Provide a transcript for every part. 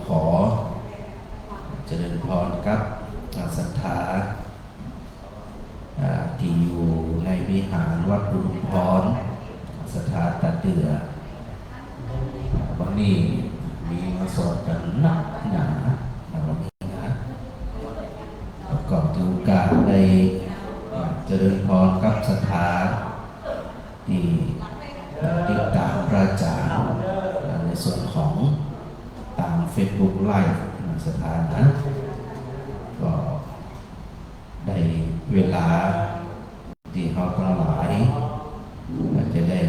ขอเจริญพรกับศรัทธาที่อยู่ในวิหารวัดอุดมพรศรัทธาตาเดือวันนี้มีมาสวดกันหนักหนาวันนี้นะประกอบถือโอกาสได้เจริญพรกับศรัทธาที่ติดตามพระอาจารย์ในส่วนของตาม Facebook Live สถานะก็ได้เวลาที่เราทั้งหลายจะได้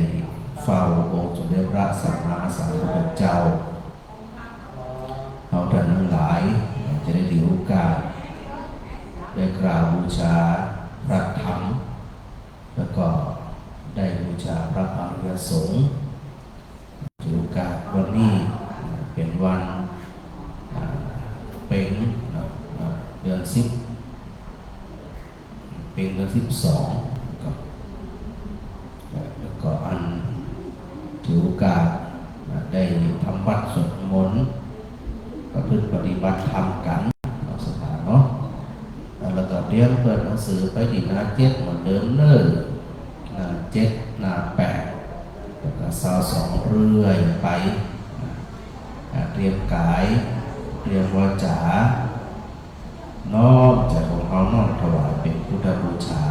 เฝ้าองค์สมเด็จพระสัมมาสัมพุทธเจ้าเราท่านทั้งหลายจะได้ถือโอกาสได้กราบบูชาพระธรรมแล้วก็ได้บูชาพระอริยสงฆ์ถือโอกาสวันนี้เป็นวันเป็นเดือน10เป็นเดือน12แล้วก็อันถือโอกาสได้ทำวัดสวดมนต์ประพฤติปฏิบัติธรรมกันสถานเนาะแล้วก็เรียนเปิดหนังสือไปที่หน้า7เหมือนเดิมเลยหน้า7หน้า8แล้วก็22เรื่อยไปเตรียมกายเตรียมวาจาน้อมใจของเขาน้อมถวายเป็นพุทธบูชา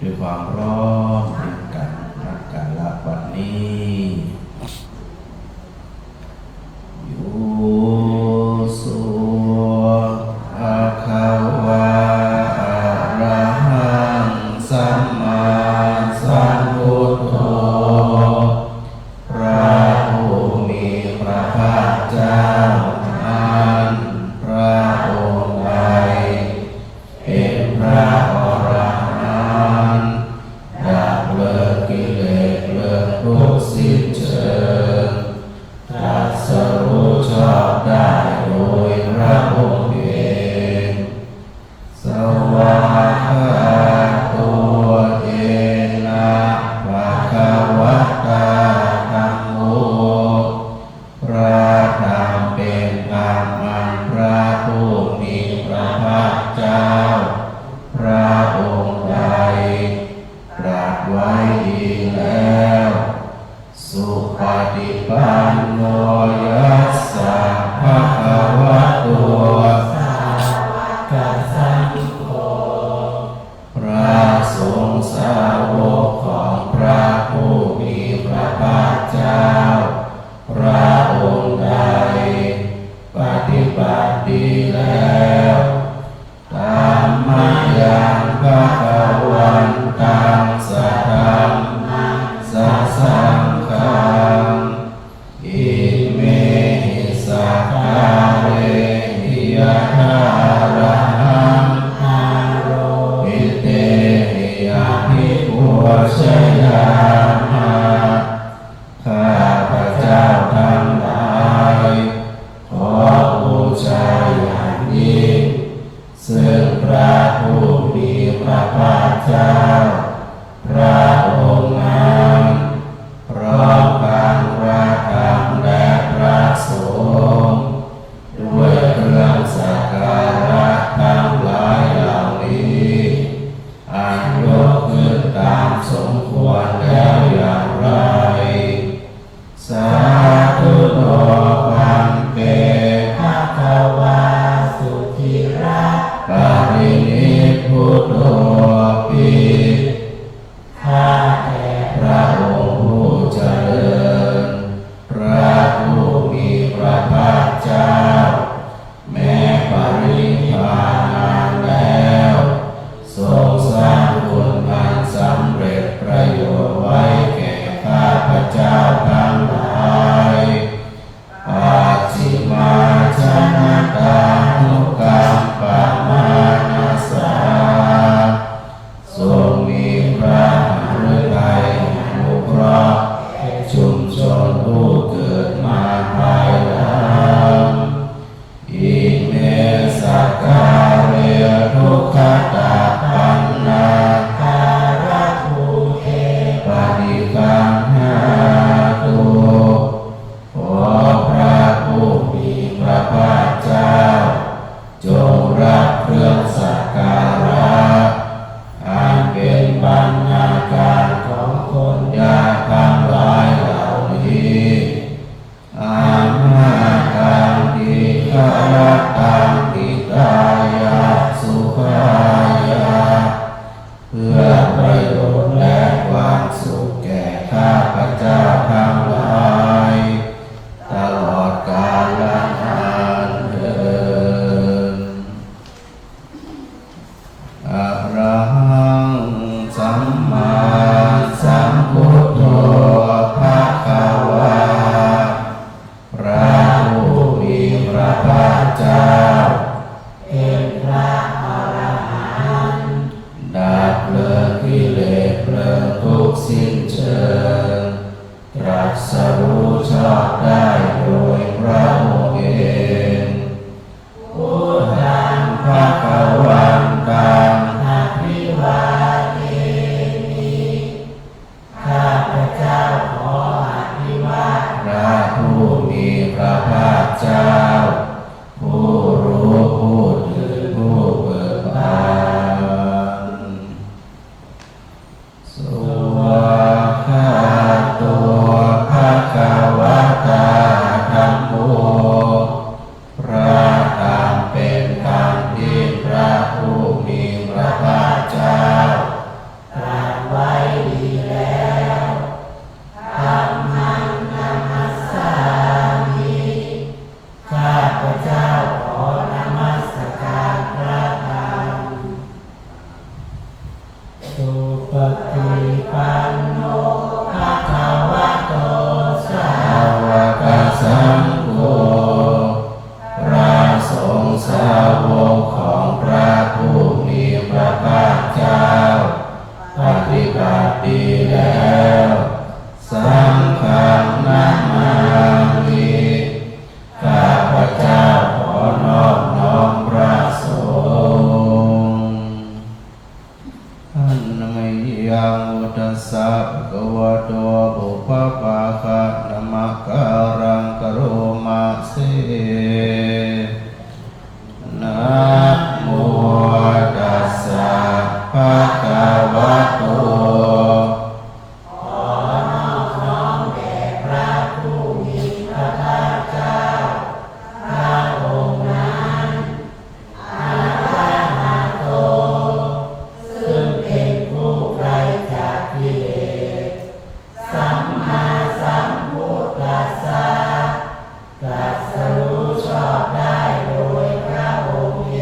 ด้วยความร้อนเรียนกันนักการละวันนี้อยู่สุภะคะวะอะระหังสัมมาสัมพุทโธพระผู้มีพระภาคเจ้าอันพระองค์ใดเป็นพระอรหันต์ดับเลิกกิเลสเลิกทุกข์สิ้นเชิงตรัสรู้ชอบได้โดยพระองค์เองสวากขาตัวเองนะภะคะวะตาธัมโมพระธรรมเป็นธรรมอันพระผู้มีพระภาคเจ้าพระองค์ใดตรัสไว้ดีแล้วสุปฏิปันโนยัสสะภะคะวะโตสาวกสังโฆพระสงฆ์สาวกของพระผู้มีพระภาคเจ้าพระองค์ใดปฏิบัติดีแล้วตามมายังภะคะวันตังสัทธัมมังสัสสังฆังอิเมหิสักขาเรหิยะถาระหังอิเตหิยะภิปุชยามะข้าพระเจ้าทั้งหลายขอบูชาอย่างยิ่งซึ่งพระผู้มีพระภาคเจ้าพระองค์นั้นพร้อมกันพระธรรมและพระสงฆ์ด้วยเครื่องสักการะทั้งหลายเหล่านี้อันยกขึ้นตามสมควรแล้วอย่างไรสาธุโนพันเตภะคะวะสุธิระปารินิพพุตโตปิข้าแต่พระองค์ผู้เจริญพระผู้มีพระภาคเจ้าแม้ปรินิพพานนานแล้วทรงสร้างคุณงามสำเร็จประโยชน์ไว้แก่ข้าพเจ้าทั้งหลายปัจฉิมาชนะกานุกรรมปมานัสสาทรงมีพระหฤทัยอนุเคราะห์ชุมชนผู้เกิดมาภายหลังอิเมสักการเรทุกขตาปันนาการะภูเทปฏิคันหาตุ สรู้ชอบได้โดยพระองค์เองพุทธังภคะวันตังอภิวาเทมิข้าพเจ้าขออภิวาทพระผู้มีพระภาคเจ้าผู้รู้ผู้ตื่นผู้เบิกบานสวากขาโตภะคะวะตาธัมโมพระธรรมเป็นธรรมที่พระผู้มีพระภาคเจ้าตรัสไว้ดีแล้วธัมมังนัมมัสสามิข้าพเจ้าขอนมัสการพระธรรมสุปฏิปันโนภะคะวะโตสาวกสังโฆพระสงฆ์สาวกของพระผู้มีพระภาคเจ้าปฏิบัติดีแล้วสังฆังนามามิข้าพเจ้าขอนอบน้อมพระสงฆ์อันนมัยยังอุตสสะภะคะวะโตปุพพภาคะนะมะการังกโรมาเสนะโมตัสสะภะคะวะโตขอนอบน้อมแด่พระผู้มีพระภาคเจ้าพระองค์นั้นอะระหะโตซึ่งเป็นผู้ไกลจากกิเลสสัมมาสัมพุทธัสสะตรัสรู้ชอบได้โดยพระองค์เอ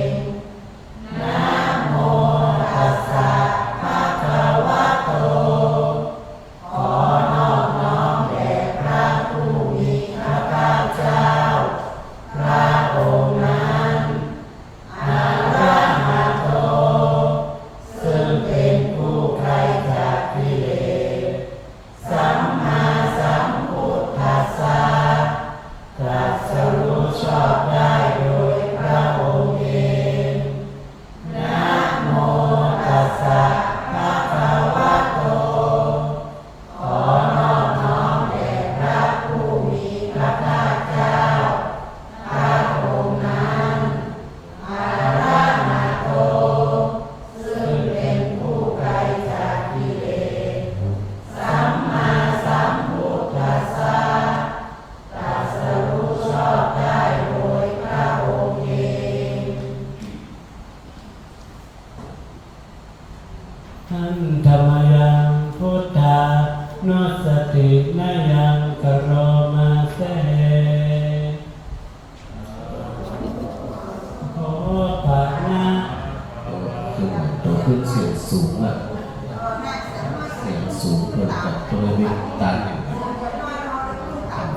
งนะโมตัสสะภะคะวะโตขอนอบน้อมแด่พระผู้มีพระภาคเจ้าพระองค์นั้นอะระหะโตซึ่งเป็นผู้ไกลจากกิเลสสัมมาสัมพุทธัสสะตรัสรู้ชอบได้โดยพระองค์เองนะโมตัสสะภะคะวะโตขอนอบน้อมแด่พระผู้มีพระภาคเจ้าพระองค์นั้นอะระหะโตซึ่งเป็นผู้ไกลจากกิเลสสัมมาสัมพุทธัสสะตรัสรู้ชอบได้โดยพระองค์เองอันธรรมยังพุทธานุสตินายังกโรมาเสโอปะนะขึ้นเสียงสูงอ่ะเสียงสูงเกินกับตัววิญญาณ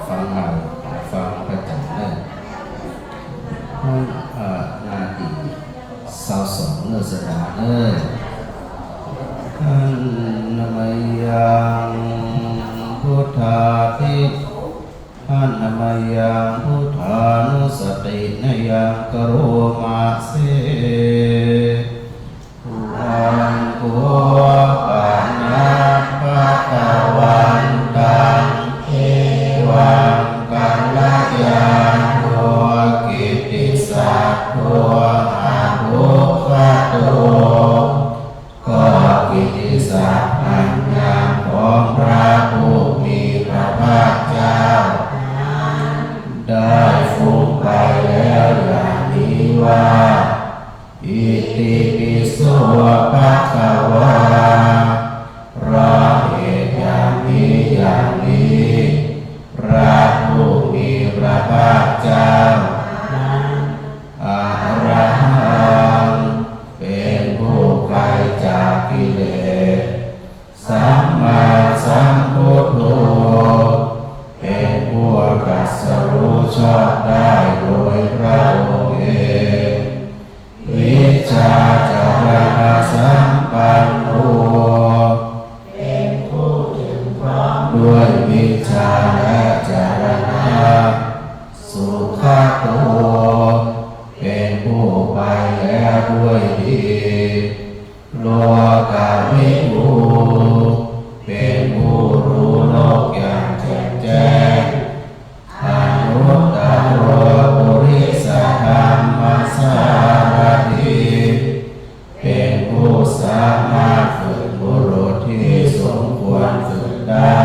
ฟังมาฟังประจักษ์เลยนาที22เนื้อสดาเลยอันนมัยยังพุทธาภิอันนมัยยังพุทธานุสตินยังกโรมาเสวันโกปะนะภะคะวันตังเอวังกัลยาโนกิตติศักดิ์โตอะโภคโตก็กิตติศักดิ์อันงามของพระผู้มีพระภาคเจ้าได้ฟุ้งไปแล้วอย่างนี้ว่าอิติปิโสภะคะวะเพราะเหตุอย่างนี้อย่าง าและจารณะสุขโตเป็นผู้ไปแล้วด้วยดีโลกาวิทูเป็นผู้รู้โลกอย่างแจ่มแจ้งอนุตตรปุริสธรรมสารถิเป็นผู้สามารถฝึกบุรุษที่สมควรฝึกได้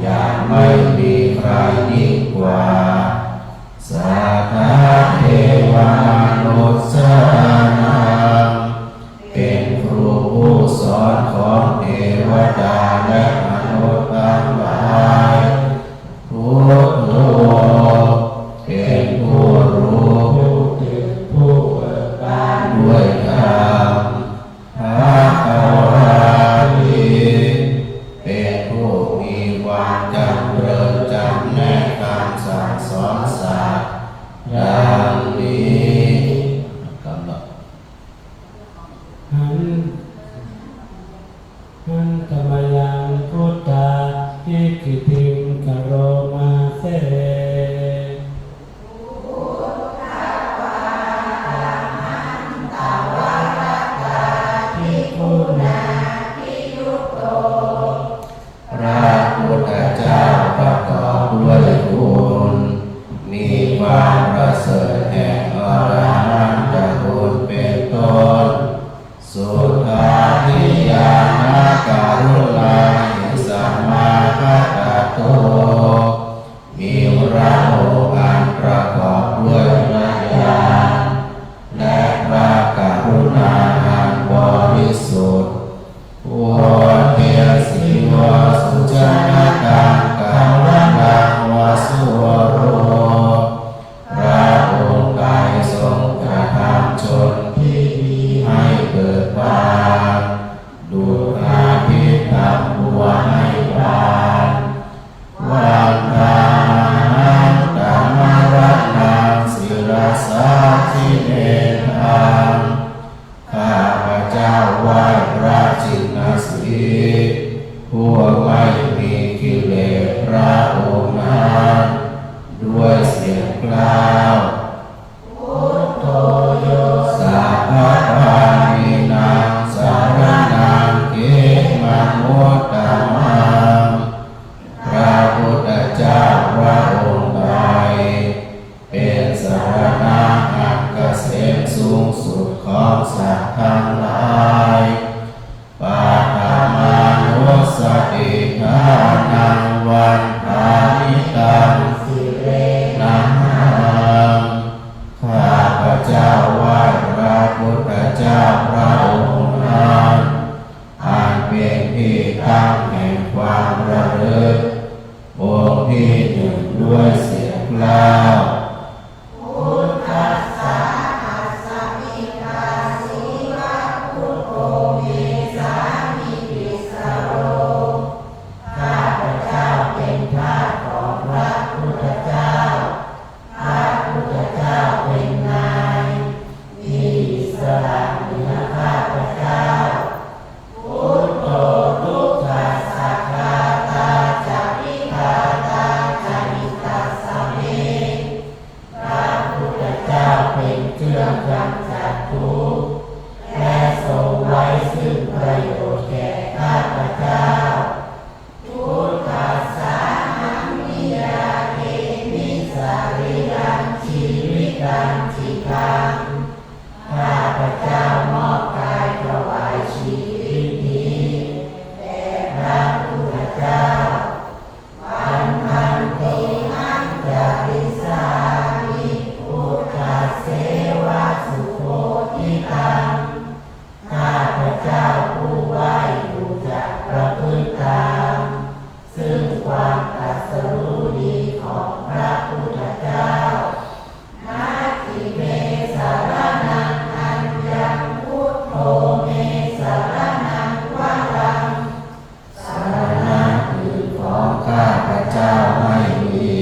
อย่างไม่มีใครยิ่งกว่าสัทธาเทวมนุษย์สานังเป็นครูผู้สอนของเทวดาและมนุษย์ทั้งหลายพุทโธเป็นผู้รู้ผู้ตื่นผู้เบิกบานด้วยธรรมภควาติเป็นผู้มีความจำเริญจำแนกคำสั่งสอนสัตว์ดังนี้กำหนดหันธรรมยังพุทธาทิกิติงกโรมาเสพระพุทธเจ้าประกอบด้วยคุณมีความประเสริฐแห่งอรหันตคุณเป็นต้นสุทธาทิยานาการุณาหิสัมมาคัตโตมีพระองค์อันประกอบด้วยพระญาณและพระกรุณาอันบริสุทธิ์โอเทสิวะสุจนะตังกัมมังวะสุวโรพระองค์ได้ทรงกระทำชนที่ดีให้เกิดบานดุจอาทิตย์ทำบัวให้บานวันทานังธัมมรัตนังศิรสาธิเนธังข้าพเจ้าไหว้พระจินสีผู้ไม่มีกิเลสพระองค์นั้นด้วยเสียงกล่าวพุทโธโยสัพพะปานินางสารนังเกมังมุตตมังพระพุทธเจ้าพระองค์ใดเป็นสารณะอันเกษมสูงสุดของสัตว์ทั้งหลายปาฐามานุสติทานังวันทานิตังสิเรนังข้าพเจ้าไหว้พระพุทธเจ้าพระองค์นั้นอันเป็นที่ตั้งแห่งความระลึกองค์ที่หนึ่งด้วยเสียงกล่าวพุทธัสสะหัสสมิกาสีวะพุทโธเมสามิปิสโรข้าพเจ้าเป็นทาสของพระพุทธเจ้าพระพุทธเจ้าเป็นนายมีอิสระเหนือข้าพเจ้าพุทโธทุกขัสสะคาตาจะวิคาตาจะวิตัสสะเมพระพุทธเจ้าเป็นเครื่องกำจัดทุกข์และทรงไว้ซึ่งประโยชน์แก่ข้าพเจ้าพุทธัสสะหังนิยาเกมิสาริยังชีวิตังจิตังข้าพเจ้ามอบกายถวายชีวิตนี้แด่พระพุทธเจ้าวันทันติหังจาริสามิพุทธเสวะสุโขทิตังข้าพเจ้าผู้ไหว้บูชาประพฤติตามซึ่งความตรัสรู้ดีของพระพุทธเจ้านาทิเมสารนังอัญญังพุทโธเมสารนังวรังสารณะอื่นของข้าพเจ้าไม่มี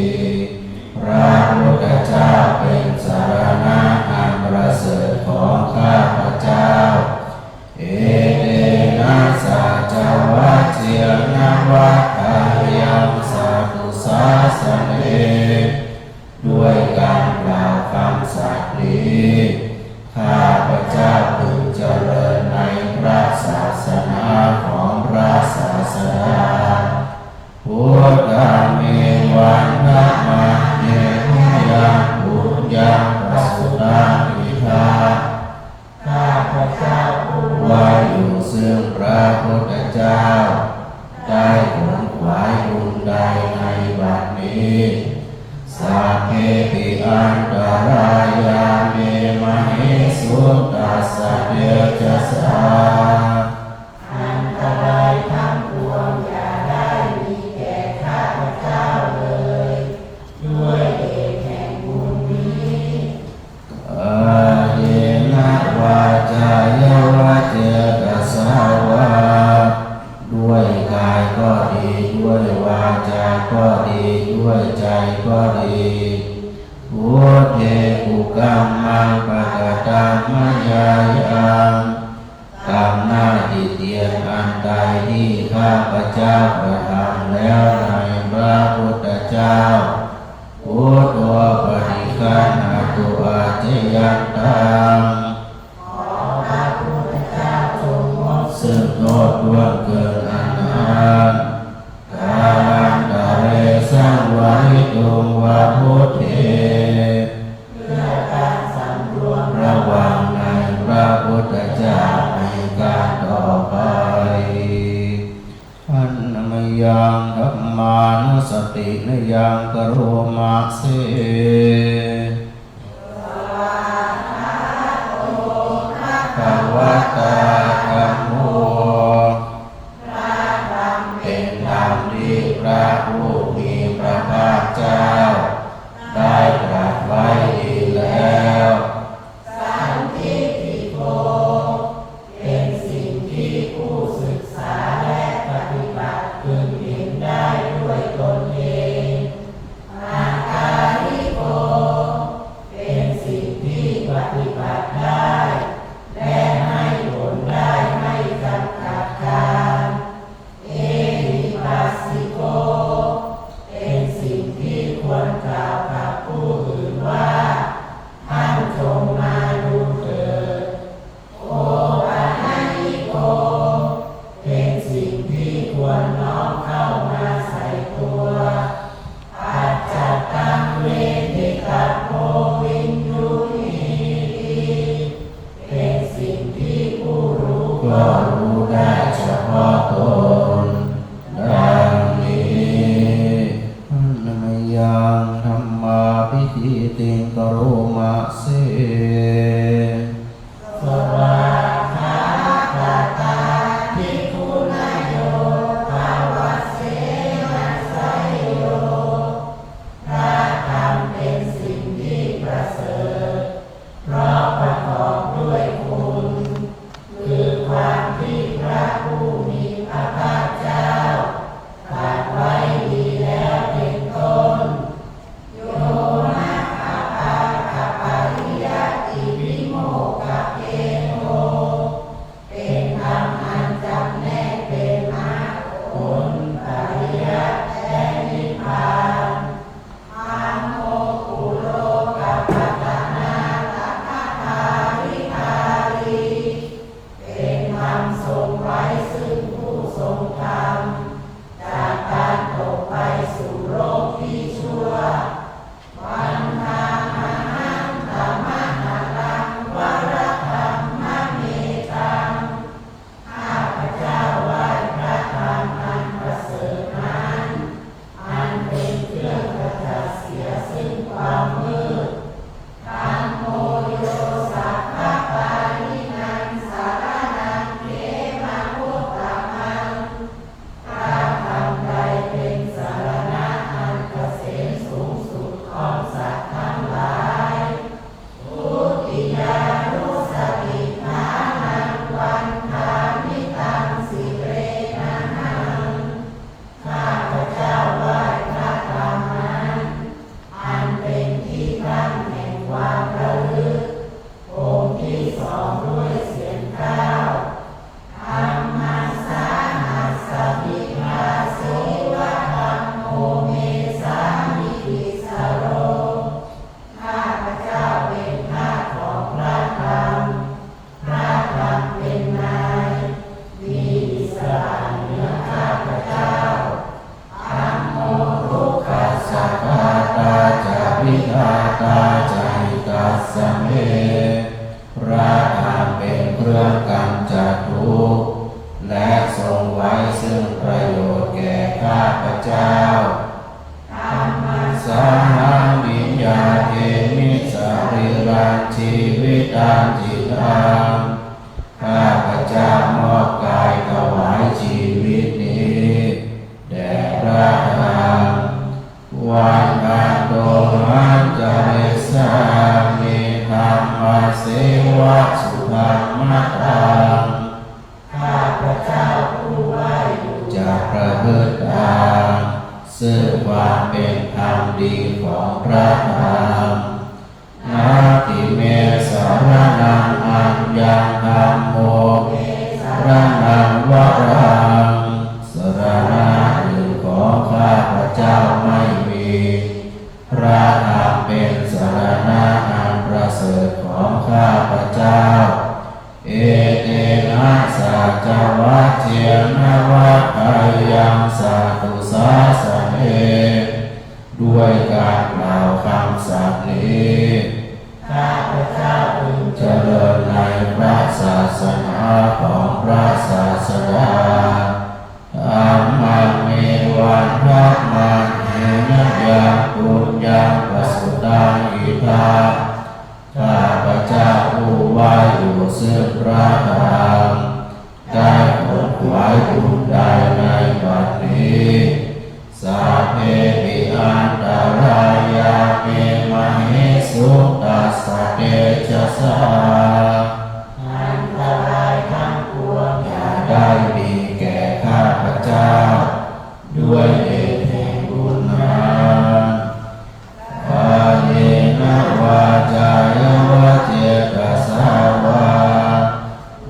พระพุทธเจ้าเป็นสารณะอันประเสริฐของข้าพเจ้าเอเตนะสัจวัจเจนะวัฏฏายังสัพ ทธาเมวันนะมาเนหุยังปุญญังปัสสุตังอิทาข้าพเจ้าผู้ว่าอยู่ซึ่งพระพุทธเจ้าได้ขวนขวายบุญใดในบัดนี้สัพเพปิอันตรายาเมมหิสุตัสสะเดชะสาอันตรายทั้งปวงอย่าได้มีแก่ข้าพเจ้าเลยด้วยเดชแห่งบุญนี้อาเยนะวาจายาวะเจตสาวาด้วยกายก็ดีด้วยวาจาก็ดีด้วยใจก็ดีพุทเทกุกัมมังปะกะตังมะยายังกรรมหน้าที่เตียนอันใดที่ข้าพเจ้าประทำแล้วในพระพุทธเจ้าพุทโธปฏิคันหาตุอาเจยัตตังซึ่งโทษล่วงเกินอันนานกาลันตะเรสังวาริตุงวาพุทเทเพื่อการสำรวมระวังในพระพุทธเจ้าในการต่อไปอันนมยังธัมมานุสตินยังกโรมาเสภวตาธัมโมเป็นธรรมที่พระผู้มีพระภาคเจ้าได้ตรัสไว้ดีแล้วสันทิฏฐิโกเป็นสิ่งที่ผู้ศึกษาและปฏิบัติพึงเห็นได้ด้วยตนเองอาการิโกเป็นสิ่งที่ปฏิบัติได้และให้ผล สาหังวิญญาเทมิสรีรังชีวิตังจิตังข้าพเจ้ามอบกายถวายชีวิตนี้แด่พระธรรมวันอันโตหันจเรสามิธรรมเสวะสุธรรมตังข้าพเจ้าผู้ไหว้จะประพฤติตามซึ่งความเป็นธรรมดีของพระธรรมนาติเมสารนังอัญญังธัมโมสารนังวรังสรณะอื่นของข้าพเจ้าไม่มีพระธรรมเป็นสรณะอันประเสริฐของข้าพเจ้าเอเตนะสัจวัตเจนะวัฏฏายังสัตตุสาสะเนด้วยการกล่าวคำสัตย์นี้ข้าพเจ้าพึงเจริญในพระศาสนาของพระศาสดาธัมมังเมวันทัพมันเอนะยังปุญญังปสุตังอิทังข้าพเจ้าผู้ไหว้อยู่ซึ่งพระธรรมได้ขนขวายบุญใดในบัดนี้สาเพปิอันตรายาเมมหิสุตัสสะเตชะสาอันตรายทั้งปวงอย่าได้มีแก่ข้าพเจ้าด้วยเดชแห่งบุญนั้นปาเยนะวาจายวะเจตสาวา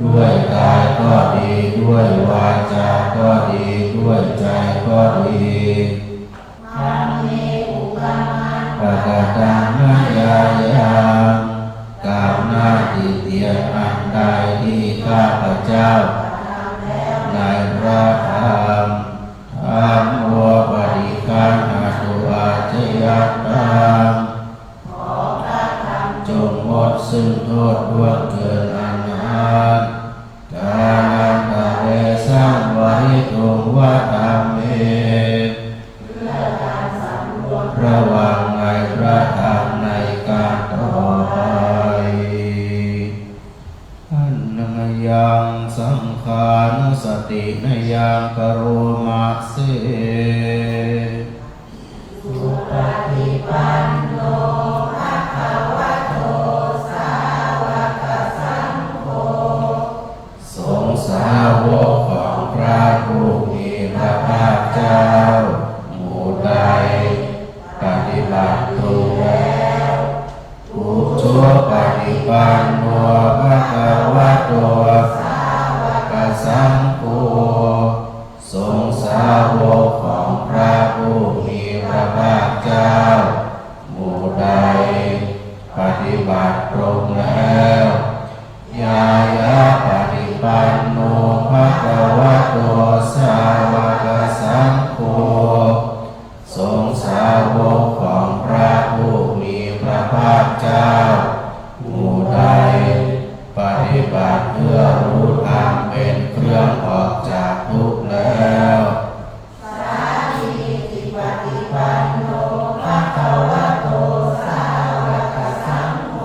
ด้วยกายก็ดีด้วยวาจาก็ดีด้วยใจก็ดีปะกะตังมยายากาวหน้าติเตียนอันใดที่ข้าพเจ้าในพระธรรมธัมโมปฏิคันหตุอาจยัตตังจงหมดซึ่งโทษล่วงเกินอันนั้นกาลันตะเรสังวะริตุงวะธัมเมระวังในพระธรรมในการต่อไปอันนมยังสังขานุสตินยังกโรมะเสสุปฏิปันโนภะคะวะโตสาวกสังโฆสงฆ์สาวกของพระผู้มีพระภาคเจ้าหมู่ใดปฏิบัติถูกแล้วผู้ชั่วปฏิปันโนภะคะวะโตสาวกสังโฆสงฆ์สาวกของพระผู้มีพระภาคเจ้าหมู่ใดปฏิบัติตรงแล้วยายะปฏิปันโนภะคะวะโตสาวกสังโฆสงฆ์สาวกของพระผู้มีพระภาคเจ้าหมู่ใดปฏิบัติเพื่อรู้ธรรมเป็นเครื่องออกจากทุกข์แล้วสามีจิปฏิปันโนภะคะวะโตสาวกสังโฆ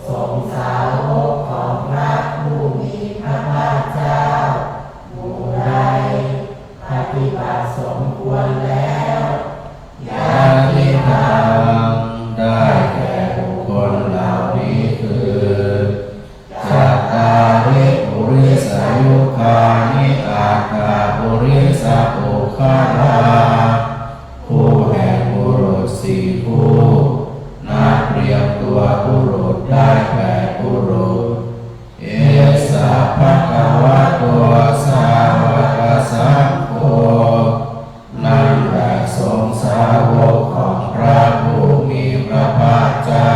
สงฆ์สาวกของพระผู้มีพระภาคเจ้าหมู่ใดปฏิบัติสมควรแล้วยาทิทางได้แก่บุคคลเหล่านี้คือจัตตาริปุริสายุคานิอาคาปุริสาปุคาลาผู้แห่งบุรุษสี่ผู้นับเรียงตัวบุรุษได้แปดบุรุษเอสาภะคะวะโตสาวกสังโฆนั่นแหละสงฆ์สาวกของพระผู้มีพระภาคเจ้า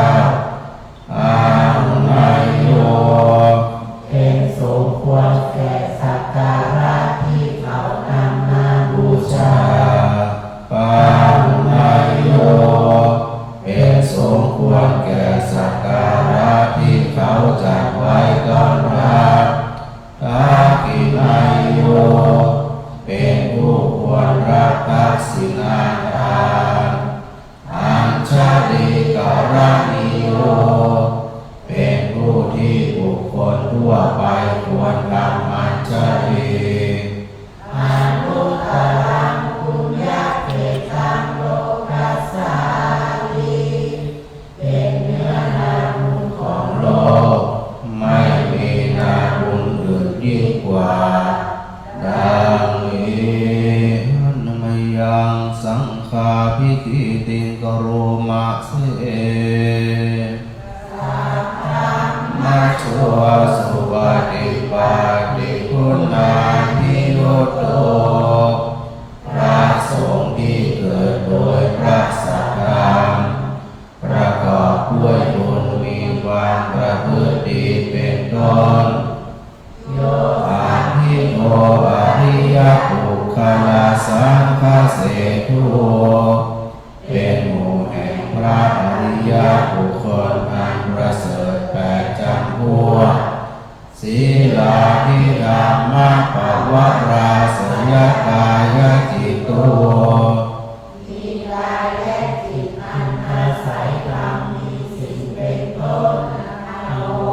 อาหุนายโยเป็นสมควรแก่สักการะที่เขานำมาบูชาปาหุนายโยเป็นสมควรแก่สักการะที่เขาจัดไว้ต้อนรับอากินายโยเป็นผู้ควรรับทักษิณาทาน คาภิกิติงกโรมะเสมัชฌวสุปฏิปันติคุณาภิยุตโตพระสงฆ์ที่เกิดโดยพระสัทธรรมประกอบด้วยบุญมีความประพฤติดีเป็นต้นโยอาภิโนอริยปุคคลาสังฆเสถุเป็นหมู่แห่งพระอริยบุคคลอันประเสริฐแปดจำพวกศีลาธิธรรมะปวาราสยกายจิตโตมีกายและจิตอันอาศัยธรรมมีสิ่งเป็นต้นอาว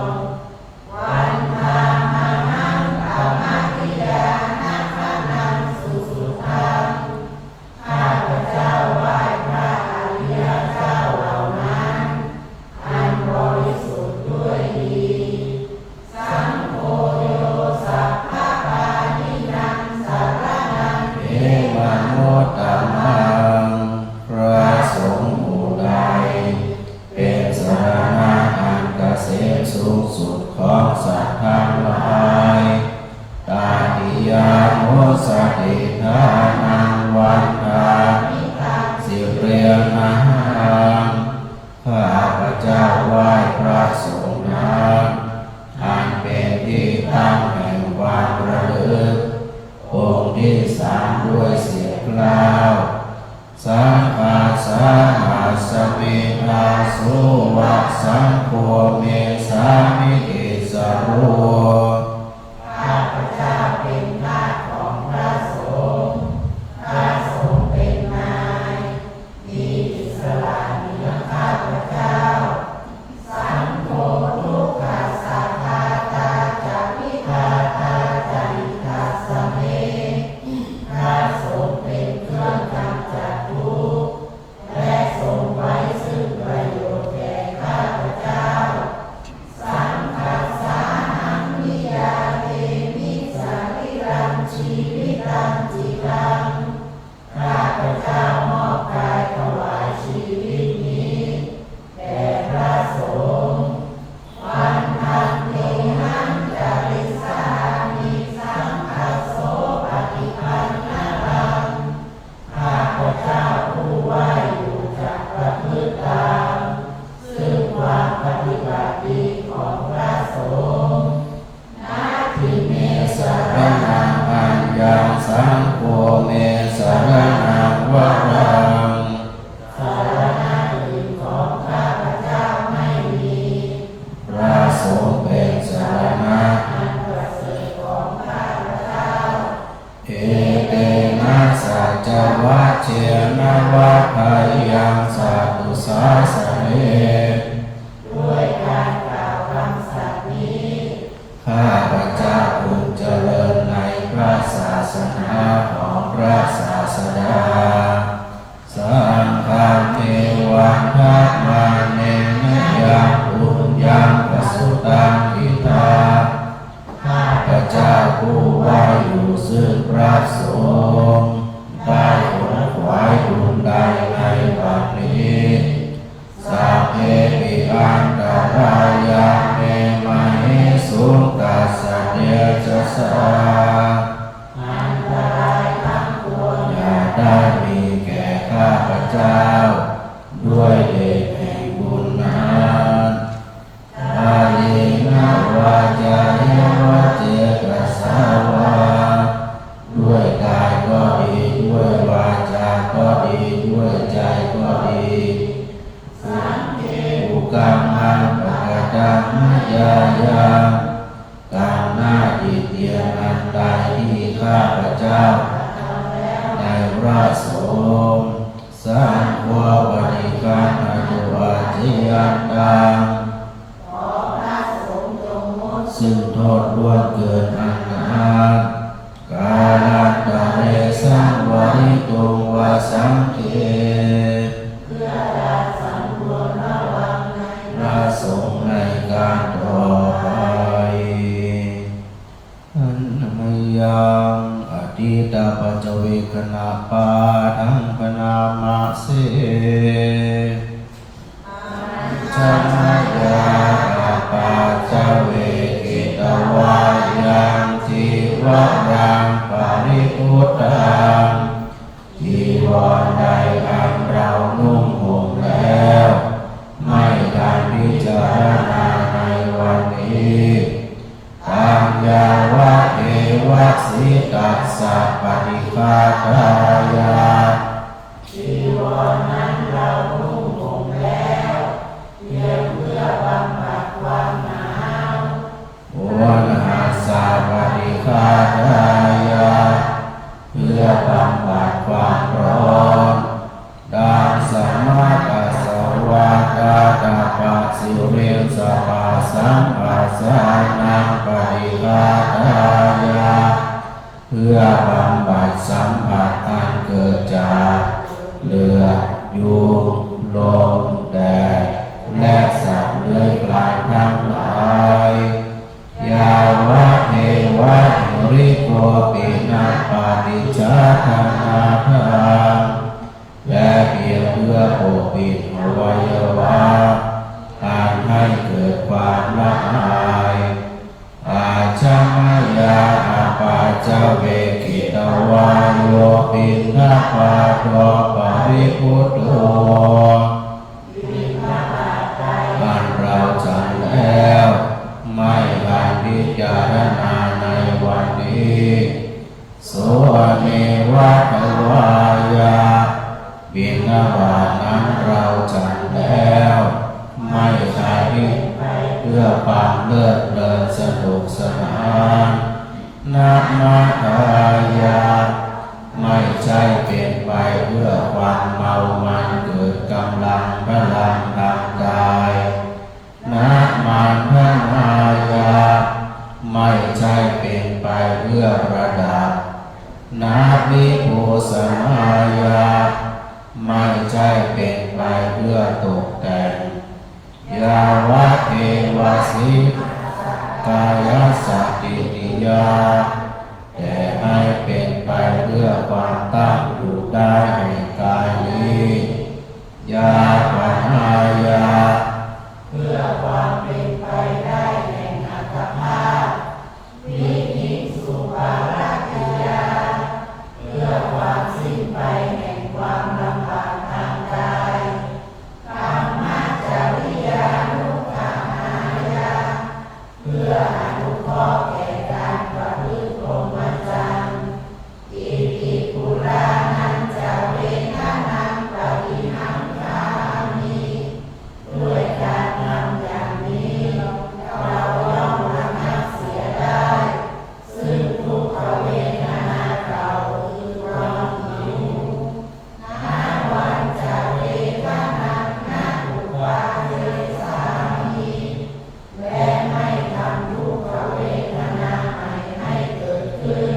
รณ์วันธามานังธรรมทิยานาคานังสุสุทังข้าพเจ้าไหว้พระอริยเจ้าเหล่านั้นอันบริสุทธิ์ด้วยดีสังโฆโยสัพพะปานินังสารนังเอมโนตัมมังพระสงฆ์หมู่ใดเป็นสรณะอันเกษมสูงสุดของสัตว์ทั้งหลายตาติยาโมสติทานังวันทาสิเรียนังข้าพเจ้าไหว้พระสงฆ์นั้นอันเป็นที่ตั้งแห่งความระลึกองค์ที่สามด้วยเสียงกล่าวสังฆาสาหัสมิทาสุวัสสังโฆเมสามิติสโรข้าพเจ้าเป็นทาสของพระสงฆ์พระสงฆ์เป็นนายมีอิสระเหนือข้าพเจ้าสังโฆทุกขสัทธาตาจามิทาตาจาริทัสสะเมพระสงฆ์เป็นเครื่องกำจัดทุกข์และทรงไว้ซึ่งประโยชน์แก่ข้าพเจ้าสังฆัสสานังนิยาเตมิสาริรังชีวิตังจิตังข้าพเจ้ามอบกายถวายชีวิตนี้แด่พระสงฆ์วันทันเตหังจาริสานิสังคัสโสปฏิปันนะตังข้าพเจ้าผู้ไหว้อยู่จักประพฤติตามซึ่งความปฏิบัติดีของพระสงฆ์นาทิเมสสรรณัณังงอัญญังสังโฆเมสรณังวรัง สารณะอื่นของข้าพเจ้าไม่มีพระสงฆ์เป็นสรณะอันประเสริฐของข้าพเจ้าเอเตนะสัจวัชเชนะวัฏฏายังสัตตุสาสเนด้วยการกล่าวคำสัตย์นี้ ข้าพเจ้าพึงเจริญในพระศาสนาของพระศาสดาสังฆังเทวันทัตมาเนนะยังปุญญังปสุตังอิทาข้าพเจ้าผู้ไหว้อยู่ซึ่งพระสงฆ์ได้ขวนขวายบุญใดในบัดนี้สัพเพปิอันตรายาเมมหิสุตัสสะเดชะสาอันตรายทั้งปวงอย่าได้มีแก่ข้าพเจ้าด้วยเดชแห่งบุญนั้นอาลีนาวาจายวะเจกสาวาด้วยกายก็ดีด้วยวาจาก็ดีด้วยใจก็ดีสังเกตอุกรรมังปะกตังมยายากรรมหน้าดีเตียนอันใดที่ข้าพเจ้าในพระสงฆ์สังฆบริการอนุอาทิยันตังขอพระสงฆ์จงงดซึ่งโทษล่วงเกินอันนานกาลันตะเรสังวริตุงวาสังเกเพื่อการสำรวมระวังในพระสงฆ์ในการต่อไปอันนมยังอดีตปัจเจเวคณาปาทังคณา รใดอันเรานุ่งห่มแล้วไม่การพิจารณาในวันนี้ตัญญาวะเอวะสิตัสสะปฏิฆาทายาจีวรนั้นเรานุ่งห่มแล้วเพียงเพื่อบำบัดความหนาวโอนาสาปฏิฆาทายาเพื่อบำบัดความร้อนดังสมากัสสวะกาตาปัสสิเรสปาสัมปัสสานังปฏิฆาทายาเพื่อบำบัดสัมผัสอันเกิดจากเลือดยุงลมแดดและสัตว์เลื้อยคลานทั้งหลายยาวะเทวะริโกปินาปาติจาธนาทานและเพียงเพื่อปกปิดอวัยวะการให้เกิดความละอายอาชามายาอาปาจเวกิตวาโยปินาปาโตปาริพุตโตบ้านเราฉันแล้วไม่การพิจารณาในวันนี้โสเนวะทวายาบิณฑบาตนั้นเราฉันแล้วไม่ใช่เพื่อความเลิศเพลินสนุกสนานนามาทายาไม่ใช่เป็นไปเพื่อความเมามันเกิดกำลังพลังทางกายนามาทายาไม่ใช่เป็นไปเพื่อประดับนาวิภูสมายาไม่ใช่เป็นไปเพื่อตกแต่งยาวะเทวสิกายสัตติติยาแต่ให้เป็นไปเพื่อความตั้งอยู่ได้แห่งกายนี้ยาปัญญายาเพื่อความเป็นไปได้แห่งอัตภาพวิหิสุภารัติยาเพื่อความสิ้นไปแห่งความลำบากทางกายกามจริยานุภาหายาเพื่ออนุเคราะห์แก่การประพฤติพรหมจรรย์อิติปุรานันจะเวนะนังปฏิหังคามิด้วยการทำอย่างนี้เราย่อมระงับเสียได้ซึ่งทุกขเวทนาเก่าคือความหิวนาวันจะเวทนานาอุปาเทสามีและไม่ทำทุกขเวทนาใหม่ให้เกิดขึ้น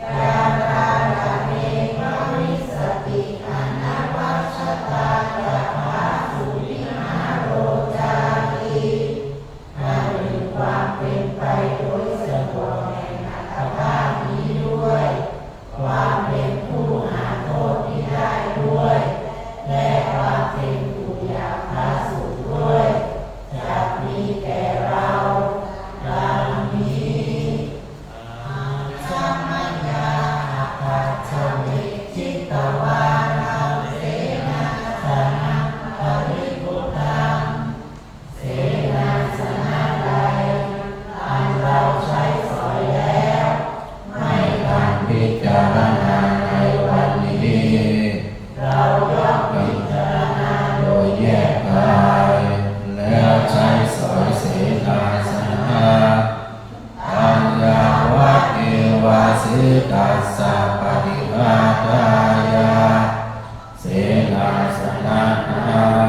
ยาตาลาเมภวิสติอนาวัชตาตาภาสุวิหารโรจารีอันมีความเป็นไปโดยสะดวกแห่งอัตภาพนี้ด้วยความเป็นผู้หาโทษที่ได้ด้วยและความเป็นผู้อยากพาสุขด้วยจะมีแก่เราดังนี้อาชามายาปัจจเวจิตวานาเสนาสนะปริพุทธังเสนาสนะใดอันเราใช้สอยแล้วไม่การพิจารณาในวันนี้เราย่อมพิจารณาโดยแยกกายแล้วใช้สอยเสนาสนะปัญญาวะเอวะสิตัสสะปฏิฆาทายาเสนาสนะนั้น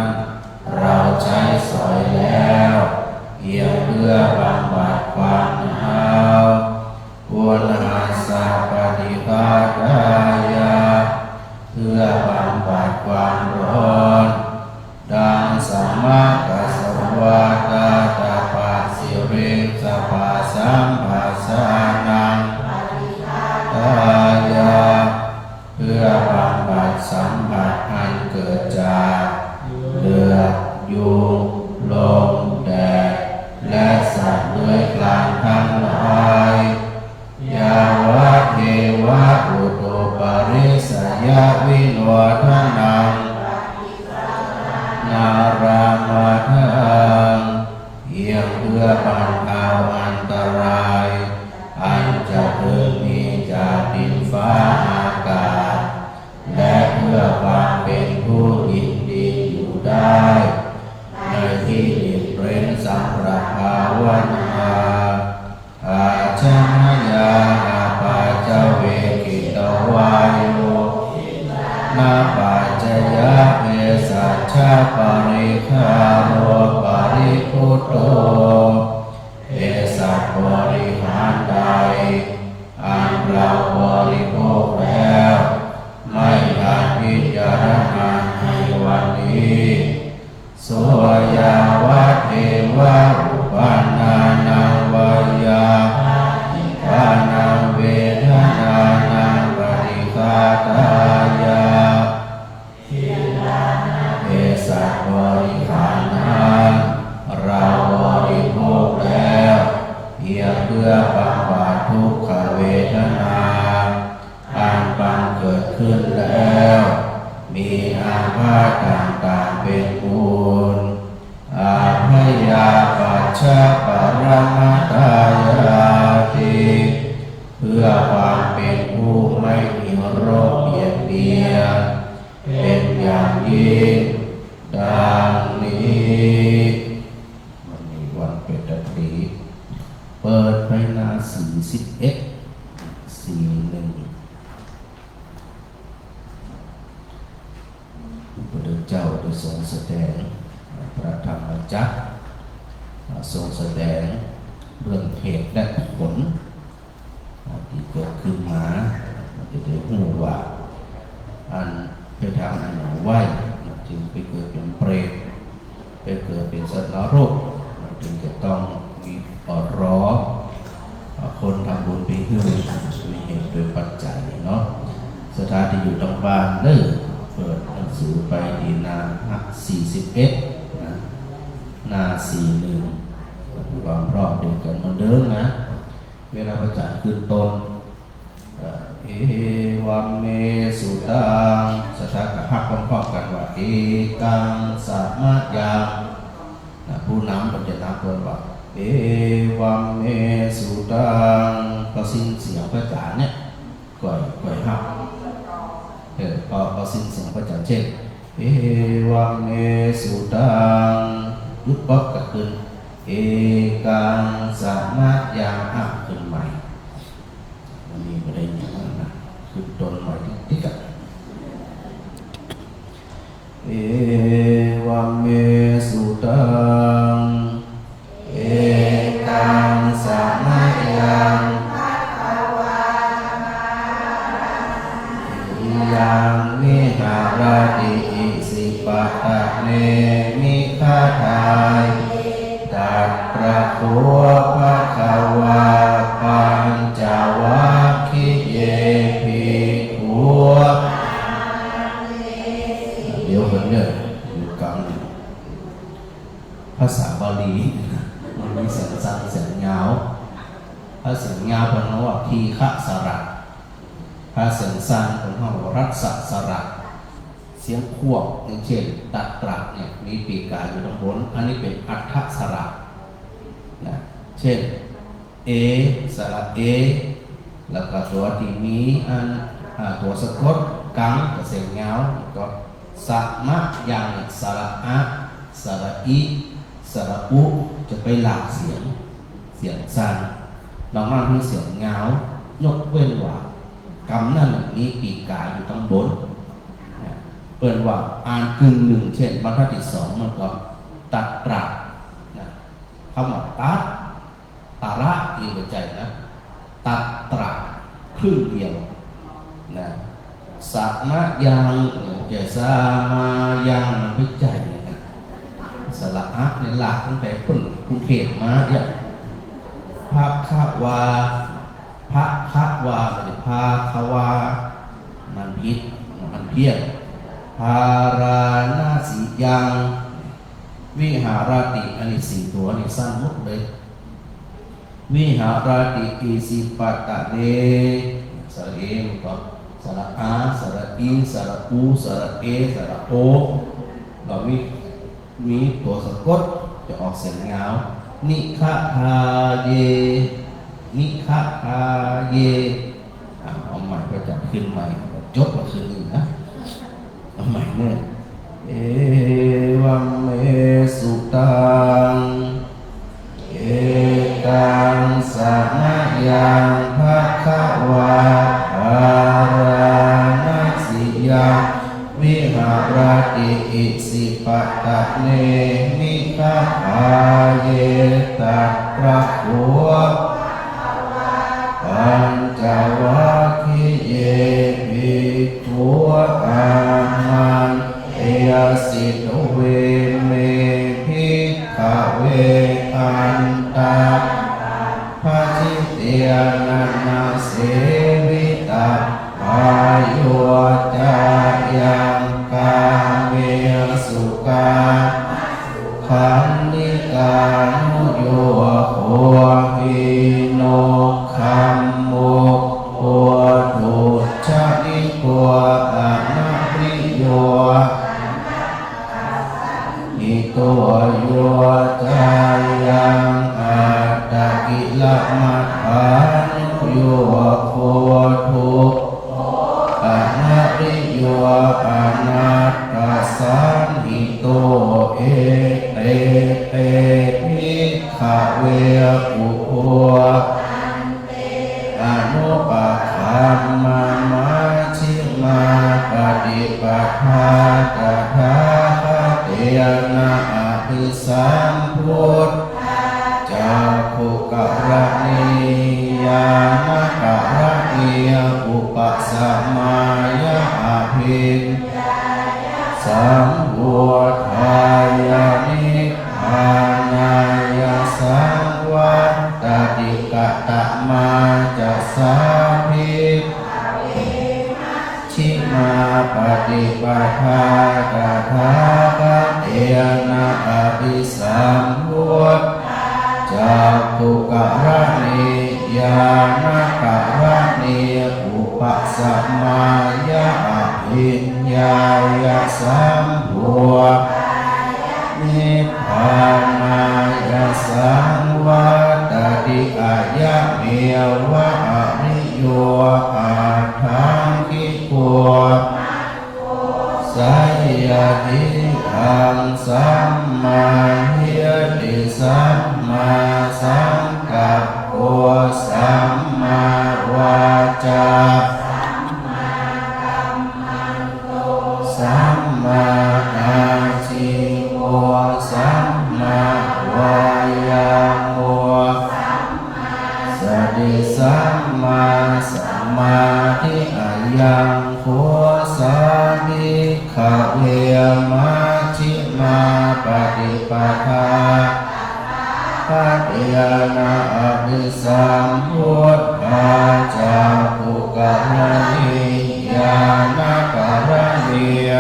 เราใช้สอยแล้วเพียงเพื่อบำบัดความหนาวปุณหาสะปฏิฆาทายาเพื่อบำบัดความร้อนดังสัมมากัสสวะกาตาปัสสิเรสปาสัมปัสสานังปฏิฆาทายาเพื่อบำบัดสัมผัสอันเกิดจากเลือดยุงลมแดดและสัตว์เลื้อยคลานทั้งหลาย ยาวะเทวะอุตุปาริสยวิโนทนังนารามาทังเพียงเพื่อบรรเทาอันตรายอันจะเกิดมีจากดินฟ้าอากาศและเพื่อความเป็นผู้ยินดีอยู่ได้ในที่หลีกเร้นสำหรับภาวนาอาชนะยาอาปาเจเวกิตวายโยนาปัจจยะเวสัชชาปริคาโรปริพุตโตเอสัพบริหารใดอันเราบริโภคแล้วไม่อาจพิจารณาในวันนี้โสยาวะเทวะอุปานานังวายาปานังเวทนานังปริฆาตายาเอสัพบริหารนั้นเราบริโภคแล้วเพียงเพื่อบำบัดทุกขเวทนาอันบังเกิดขึ้นแล้วมีอาภาธต่างๆเป็นบุญอาภยาปัชชะปรมัตถายาติเพื่อความเป็นผู้ไม่มีโรคเบียดเบียนเป็นอย่างยิ่งดังนี้วันนี้วันเป็ดตรีเปิดไปหน้า41 พระพุทธเจ้าได้ทรงแสดงพระธรรมจักรทรงแสดงเรื่องเหตุและผลที่เกิดขึ้นมาจะได้รู้ว่าอันไปทำอันไหวจึงไปเกิดเป็นเปรตไปเกิดเป็นสัตว์นรกจึงจะต้องมีอดร้อคนทำบุญไปเพื่อมีเหตุโดยปัจจัยเนาะสถานที่อยู่ตรงบ้านเด้อเปิดหนังสือไปดีนา41นะนา41ความพร้อมเดียวกันเหมือนเดิมนะเวลาประจันขึ้นต้นเอวัมเมสุตังสถานกับหักพร้อมๆกันว่าเอกังสัมมายังผู้นำมันจะนำตัวว่าเอวัมเมสุตังก็สิ้นเสียงพระจาเนี่ยก่อยหักพอสิ้นเสียงพระจาเช่นเอวัมเมสุตังยุบปั๊บก็ขึ้นเอกังสัมมายังหักขึ้นใหม่มันมีประเด็นอย่างนั้นนะขึ้นต้นใหม่ที่กันเอวัมเมสุตังเอกังสัมมายังยังมิหาราติอิสิปะตะเนมิฆาทายตัดประโควภะคะวาปัญจวัคคีย์เยภิกขุเดี๋ยวคนเนี่ยอยู่กลางภาษาบาลีมันมีเสียงสั้นเสียงยาวถ้าเสียงยาวเป็นว่าทีฆะสระถ้าเสียงสั้นเป็นว่ารัศสระเสียงควบอย่างเช่นตัดตระเนี่ยมีปีกายอยู่ตรงบนอันนี้เป็นอัฏฐสระนะเช่นเอสระเอแล้วก็ตัวที่มีอันตัวสะกดกังกับเสียงยาวก็สัมมายังสระอะสระอีสระอุจะไปหลากเสียงสั้นบางมันมีเสียงยาวยกเว้นว่ากำนั่นมีปีกายอยู่ตรงบนเปิดว่าอ่านกึ่งหนึ่งเช่นบรรทัดที่2มันก็ตัดตระนะคำว่าตัดตระอีกใจนะตัดตระครึ่งเดียวนะสัมมายังจะสามายังวิจัยนะสระอะในหลักตั้งแต่ปุ่นกรุงเทพมาเนี่ยภาคาวาพระควาหรือภาความันพิษมันเพี้ยนภาราณสียังวิหารติอันนี้4ตัวนี่สั้นหมดเลย วิหารติกิสิปัตตะเนสระเอมก็สระอาสระอีสระอูสระเอสระโอเรามีตัวสะกดจะออกเสียงเงานิฆะทาเยนิฆะทาเยเอาใหม่ก็จับขึ้นใหม่จดมาคืนหนึ่งนะเอาใหม่เนี่ยเอวัมเมสุตังเอตังสะนะยังภะคะวะอะระนัสสิยังวิหารติอิสิปัตตะเนมิฆะทาเยตัตระโขปัญจวัคคีย์เยภิกขุอามันเอยสิโตเวเมภิกขเวอันตาภาจิเตียนันนาเสวิตาปายโยจายังกาเมสุกาขันนิกานุโยโหหิโนคัมโมโหตุชะอิโกอะนะริโยอิโตโยจายังอัตตกิละมัฏฐานุโยโหตุอะนะริโยอนัตตสันหิโตเอเตเตภิกขเวอุโหอนุปคัมมามัชฌิมาปฏิปทาตถาคเตนะอภิสัมพุทธจักขุกรณียานกรณียอุปสัมมายะอภิญสัมพุทธายานิพพานายะสังวัตติกตมาจะสาภิกชิมาปฏิปทาตถาคเตนะอภิสัมพุทธจักขุกรณียานกรณียอุปสัมมายะอภิญญายะสัมพุทธนิพพานายะสังวัตติอายะเมวะอริโยอาทังคิโกสัยยติทังสัมมาหิยติสัมมาสังกัปโปสัมมาวาจาสัมมาอาชีโวสัมมาวายาโมสติสัมมาสัมมาทิอายังโคสาภิกขเวมัชฌิมาปฏิปทาภะเตนะอภิสัมพุทธาจักขุกรณียานกรณีย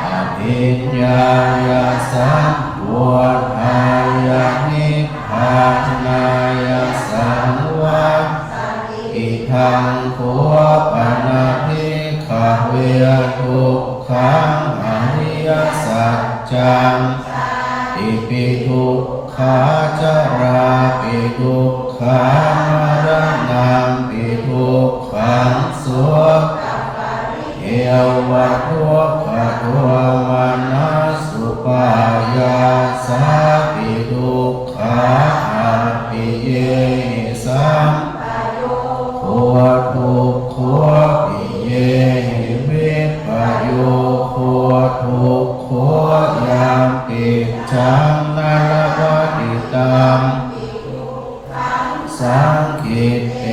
อภิญญายะสัมพุทธายานิพพานายะสังวัตอิทังโคปนะภิกขเวทุกขังอริยสัจจังอิปิทุกขาจาราปิทุกขามรณังปิทุกขังโสเอวะทุกขโทมานัสสุปายาสาปิทุกขาอาปิเยสัมโคทุกขปิเยวิปโยโคทุกขยามปิจังนาลปฏิตังสังคิตเต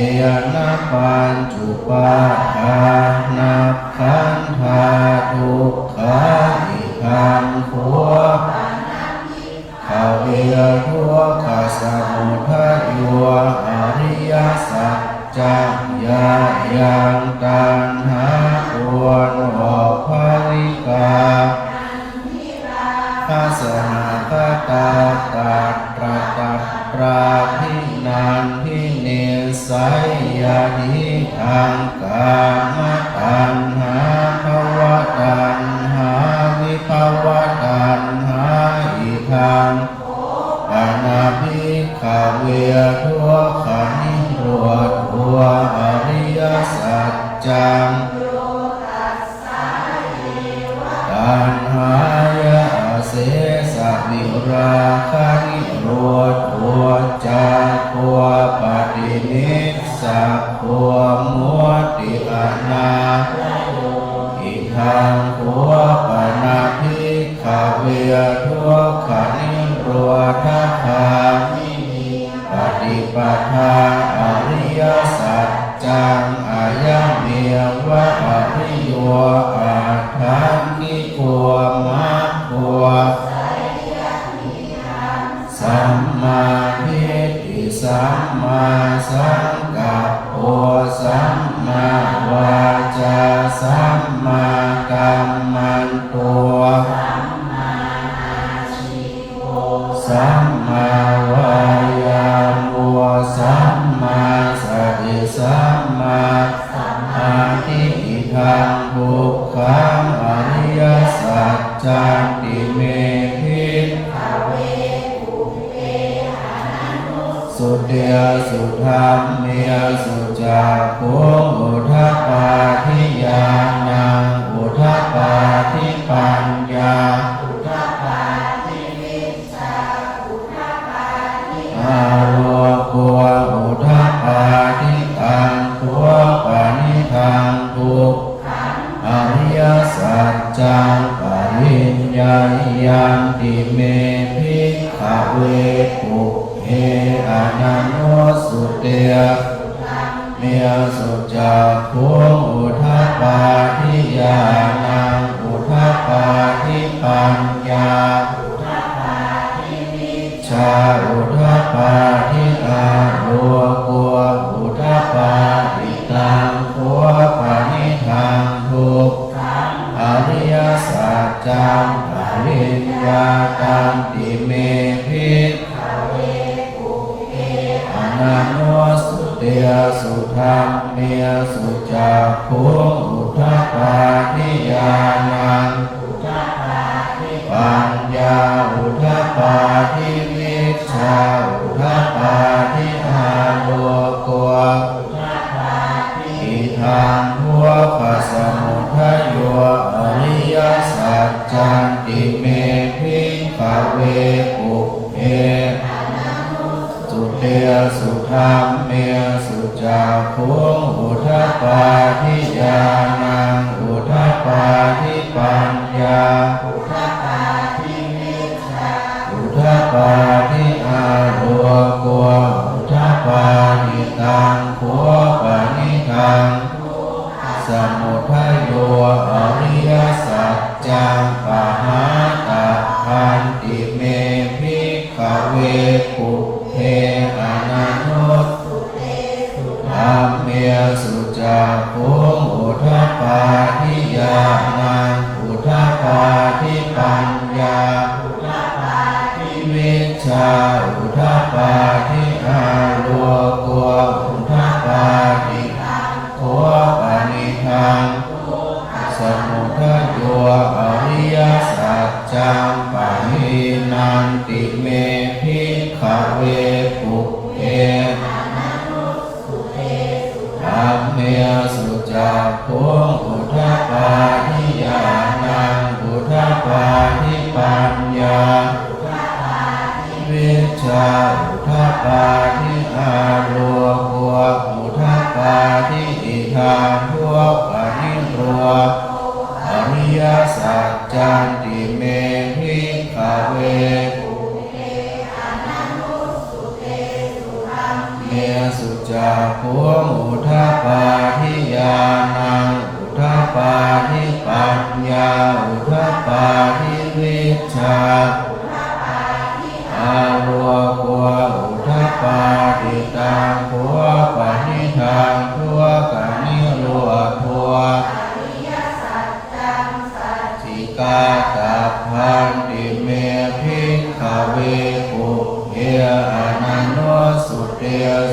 นะปัญจุปาทานาขันธาทุกขาอิทังโคขเวทุกขสมุทัยโยอริยสัจจังยายังตัณหาตัวโนภริกาทัสสะคต ตาตัตตระตัตตราพินันทิเนสัยยานิทังกามตัณหาภวตัณหาวิภวตัณหาอิทังปานาภิกขเวทุกขานิโรธทัวอริยสัจจังตัณหายะเสสะวิราคะนิโรธทัวจากัวปฏินิสสักทัวมุติอนาอิทังทัวปนาภิกขเวทุกขานิโรธคามิปฏิปทาอริยสัจจังอายังเมียวะอริโยอาทังกิโกมัคโคสัมมาทิฏฐิสัมมาสังกัปปะสัมมาวาจาสัมมากัมมันโตสัมมาวายาโมสัมมาสติสัมมาอาทิอิทังบุคขังอริยสัจจันติเมภิกขเวสุเตียสุธรรมเมียสุจากขุอุทธัปปาทิญาณังอุทธัปปาทิปัญญาอาโลกุอุทธัปปาทิตังทัวปานิทังทุกอริยสัจจังปริญญายันติเมภิกขเวปุเพอนันโนสุเตเมียสุจักขุอุทธัปปาทิญาณังอุทธัปปาทิปัญญาชาอุทธัปปาทิอาโลกุอุทธัปปาทิตังทัวปานิทังทุกอริยสัจจังปริญญาตันติเมภิกขเวอนันโนสุเตสุธรรมเมียสุจักขุอุทธัปปาทิญาณังปัญญาอุทธัปปาทิวิชชาอุทธัปปาทิอาโลกุอิทังทัวปัสสมุทัยโยอริยสัจจันติเมภิกขเวปุเพสุเตสุธรรมเมียสุจากขุอุทธัปปาทิญาณังอุทธัปปาทิปัญญาอุทธัปปาทิอาโลกุอุทธัปปาทิตังขัวปานิทังสมุทัยโยอริยสัจจังปะหาตาพันติเมภิกขเวปุเพอนันโนธัมเมียสุจักขุอุทธัปปาทิญาณังอุทธัปปาทิปัญญาวิชชาอุทธัปปาทิอาโลกุอุทธัปปาทิทัวปานิทังสมุทัยโยอริยสัจจังปรินันติเมภิกขเวปุเพธัมเมียสุจักขุอุทธัปปาทิญาณังอุทธัปปาทิปัญญาวิชชาอุทธัปปาทิอาโลกุอุทธัปปาทิอิทังทัวปานิโรอริยสัจจันติเมภิกขเวเมียสุจักขุอุทธัปปาทิญาณังอุทธัปปาทิปัญญาอุทธัปปาทิวิชชาอาโลกุอุทธัปปาทิตังขัวปานิทังทัวกานิโรทัวสิกาตพันติเมภิกข เวปุเพอนันโนสุเต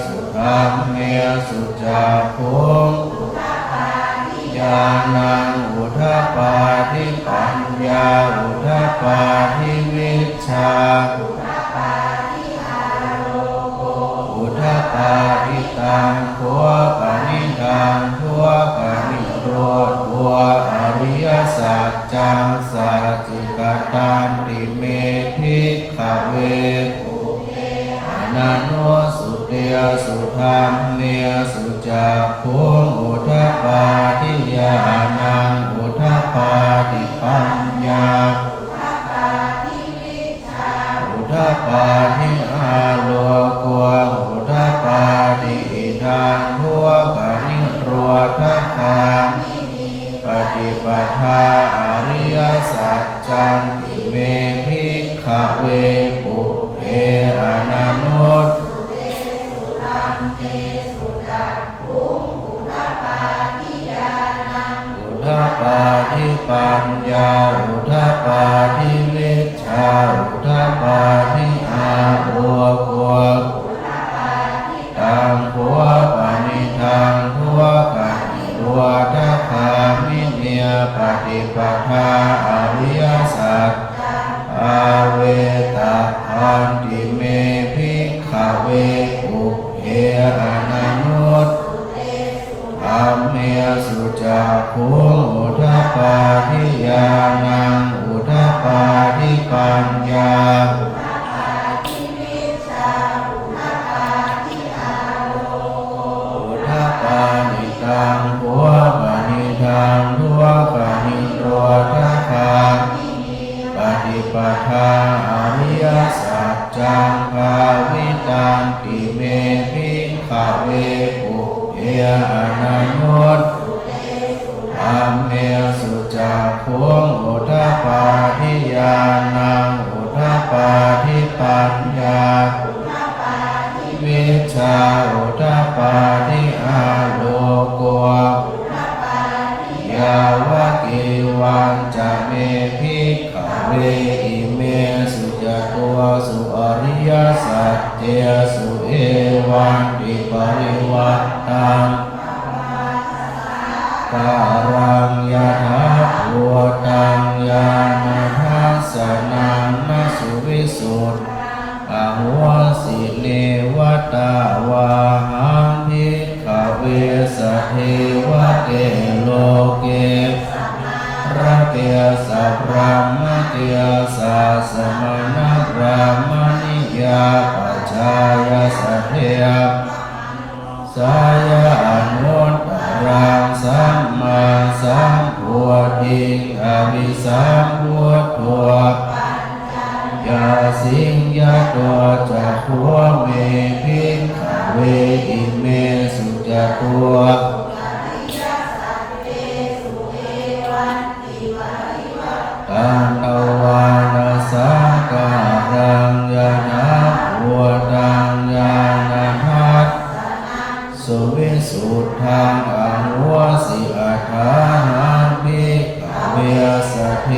สุธรรมเมสุจาภูมิญาณังอุทธปาทิปัญญาอุทธปาทิวิชชาอุทธปาทิตังขัวปานิทังขัวปานิโรธขัวอริยสัจจังสัจจิกตันติเมภิกขเวปุอนันโนสุเตสุธรรมเมสุจาภูมิอุทธปาทิญาณังอุทธปาทิปัญญาอุทธปาทิอาโลโกอุทธปาทิอิทังทัวปานิโรธคาปฏิปทาอริยสัจจันติเมภิกขเวปุเพอนันโนอุทธปาทิปัญญาอุทธปาทิวิชชาอุทธปาทิอาโวโกตังขัวปานิทังขัวปานิโรธคามิเนียปฏิปทาอริยสัจอาเวตาอันติเมภิกขเวปุเพอนันโนธัมเมสุจาภูมิอุทธปาทิญาณังอุทธปาทิปัญญาอุทธปานิตังขัวปานิทังขัวปานิโรธคาปฏิปทาอริยสัจจังภาวิตังติเมภิกขเวปุเพอนันโนธัมเมสุจาภูมิอุทธปาทิญาณังอุทธปาทิปัญญาวิชชาอุทธปาทิอาโลโกยาวะกิวันจะเมภิกขเวอิเมสุจตัวสุอริยสัจเจสุเอวันติปริวัตตังการังยะถาภูตังญาณทัสสนังนสุวิสุทธิอหัวสิเลวตาวาหังภิกขเวสเทวะเตโลเกระเกสัพพะมะเกสัสมณพรามณิยาปัจจายสัทเทสายะอนุตตรังสัมมาสัมพุทธิอวิสัมพุทโธยาสิงยะตัวจักขัวเมภิกขเวอิเมสุจตัวตันตวานาสังการังยานาภูตังญาณทัสสุวิสุทธังอหัวสิอัฏฐาหังภิกขเวสเท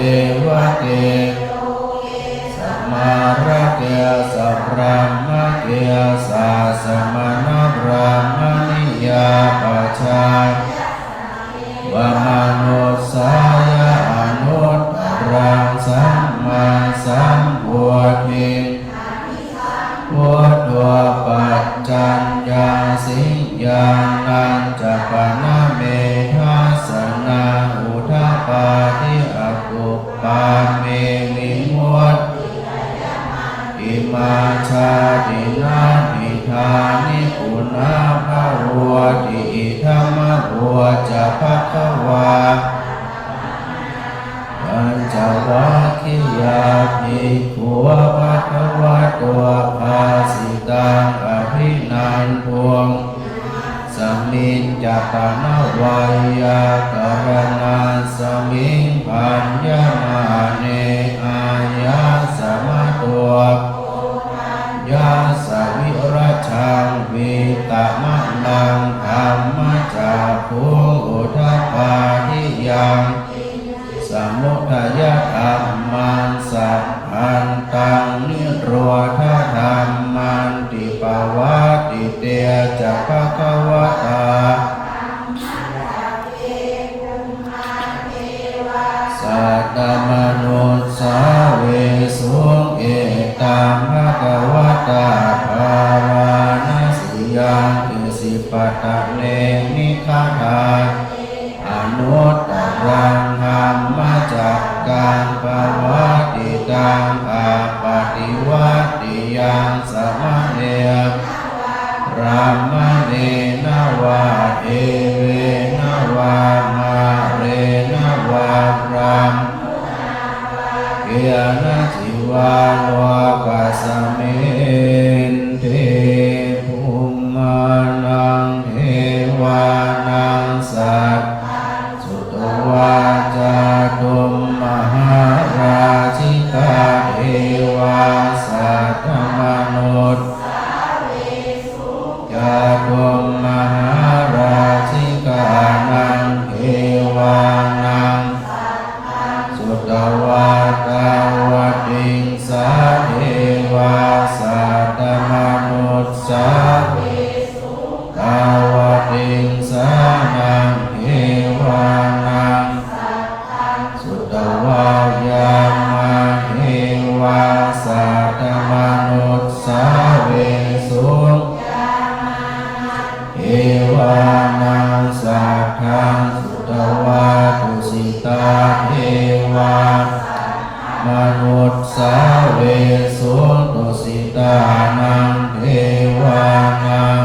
วะเตสัมมาระเกสัพพะมะเกสัสมณพรามณิยาปัจจาวมนุสสายะอนุตตรังสัมมาสัมพุทธิพุทโธปัจจัญญาสิญาณัญจปนะเมทัสสนังอุทธปาทิอกุปปาเมวิมุตติอิมาชาตินานิธานิปุณาภาวติอิธัมมะโวจะภควาปัญจวัคคียาภิกขุภควะโตภาสิตังอภินันทุงสมิจจปนวายากรณาสมิงปัญญมาเนอายาสมะตัว ยาสวิราชังวิตามะนังธรรมจักขุอุทปาทิยังสมุทัยธรรมังสัพพันตังนิโร วะทะธัมมันติปวัตติเตจะภะคะวะตาสัตตมนุสสาเวสุเอตัมภะคะวะตาภารณสียังอิสิปะตะเนมิฆะทาอนุตตรังธัมมจักกังปวัตติตังอาปฏิวัตติยังสมะเนรามเนนวะเอเวนวะมาเรนวะพรัมเกียนะจิวาโลกัสสเมนเทภูมานังเทวานังสัตสุตวาจาตุมมหาราชิกาเทวาสัตตมนุษย์จาตุมมหาราชิกานังเทวานังสุตวาตาวติงสาเทวาสัตตมนุษย์สาตาวติงสานังเทวานังสุตวายามาเทวาสัตตมนุษย์สาเวสุเอวานังสัทธังสุตวาตุสิตาเทวามนุษย์สาเวสุตุสิตานังเทวานัง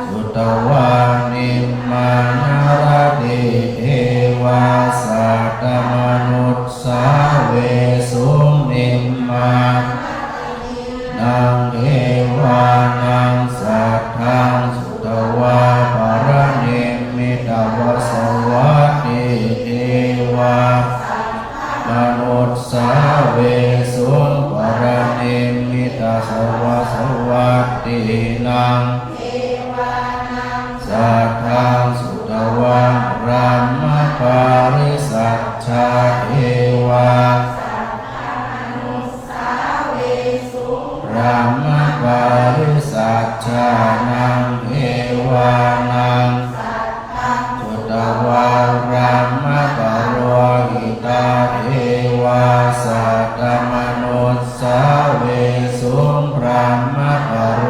สุตวานิมมานารติเทวาสัตตมนุษย์สาเวสุนิมมานังเทวานังสัทธังสุตวาปรณิมิตวสวัสติเทวามนุษย์สาเวสุปรณิมิตสวัสตินังสัทธังสุตวารัมมปาริสัชชาเทวารัมมปาริสัชชานังเทวานังสุตวารัมมปโรหิตาเทวาสัตตมนุษย์สาเวสุรัมมปโร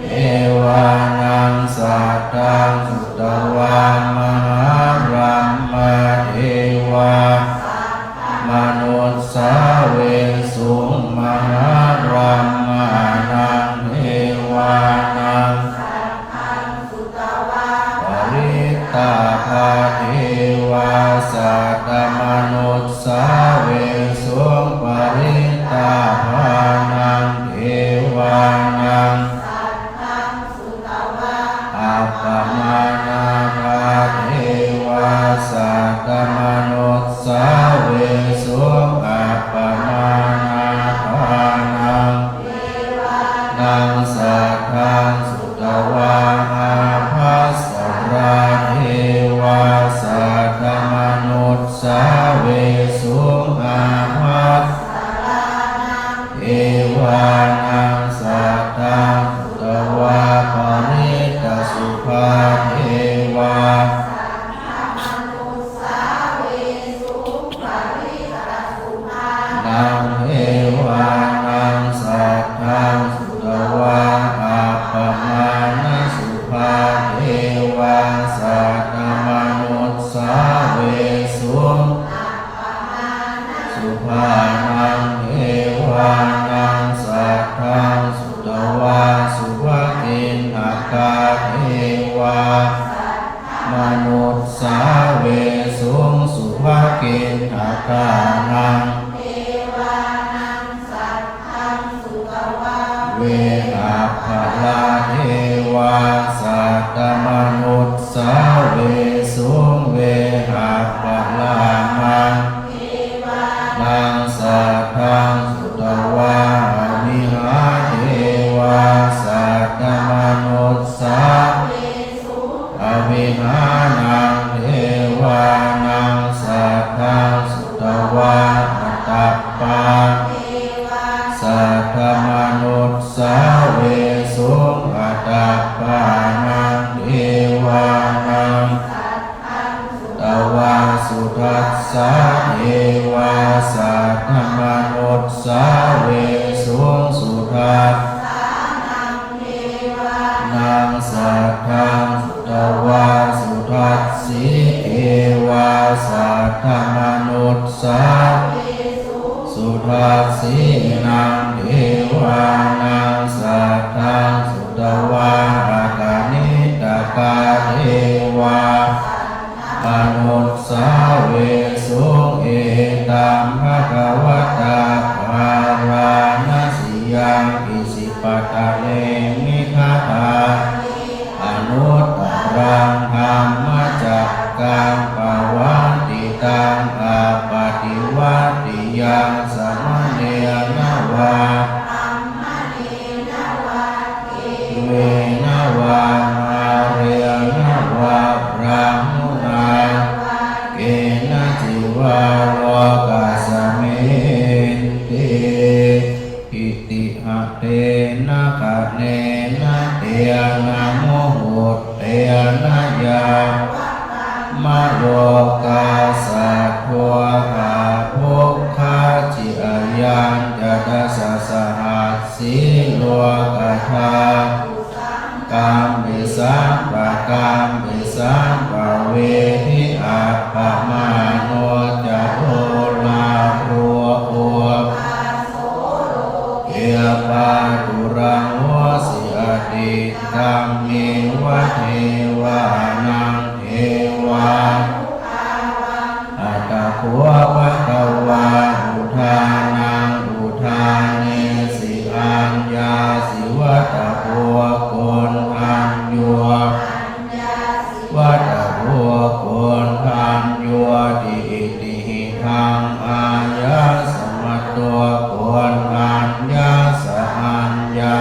เทวานังสัตตังสุตวามหารัมมเทวามนุษย์สาเวสุมหารัมมานังเทวานังปริตาภาเทวาสัตตมนุษย์สาเวสุปริตาภานังเทวานังอัปปมานาภาเทวาสัตตมนุษย์สาเวสุอัปปมานาภานังนังสัทธังสุตวาอาภัสสราเทวาสัตตมนุษย์สาเวสุอาภัสเทวานังสัทธังสุตวาปริตสุภาเทวานังเทวานังสัทธังสุตวาอัปปมาณสุภาเทวาสัตตมนุษย์สาเวสุสุภานังเทวานังสัทธังสุตวาสุภกินหากาเทวามนุษย์สาเวสุสุภกินหากานังเวหัพพลาเทวาสัตตมนุษย์สาเวสุเวหัพพลามังนังสัทธังสุตวามิหาเทวาสัตตมนุษย์สาอวิหานังเทวานังสัทธังสุตวาอัตตปา สุทัสสะเทวาสัตถมนุษย์สาเวสุสุทัสนางสัทธังสุตวาสุทัสสีเทวาสัทธมนุษย์สาสุทัสสีนางเทวานางสัทธังสุตวาอากานิตากาเทวามนุษย์สาเวสุเอตัมภะคะวะตาภาราณสียังอิสิปะทะเนมิคาถาอนุตตรังธรรมจักกังปวันติตังอาปฏิวัติยังสมณเณรวาเวนะวามาเรนะวาพระมุนาเกนะจิวารกาสเมติอิติหะเตนะกะเนนะเตนะโมโหเตนะยามะโลกาสัทโธอาภพคาจิอายัญจะดัสสะสหัสสิโลกธากามเบสัมปะกามเบสัมปะเวทิอัปปะมาโนจะโทลาโรโอเอปาตุรังวสิอติตัมเมวะเทวานังเทวาอัตตะโขวะตวาอุทานังอุทาเนสิอัญญาสิวัตตะโพโกนอัญโยวัตตะโพโกนอัญโยติอิติหิทังอาญาสมัตตัวโกนอัญญาสอัญญา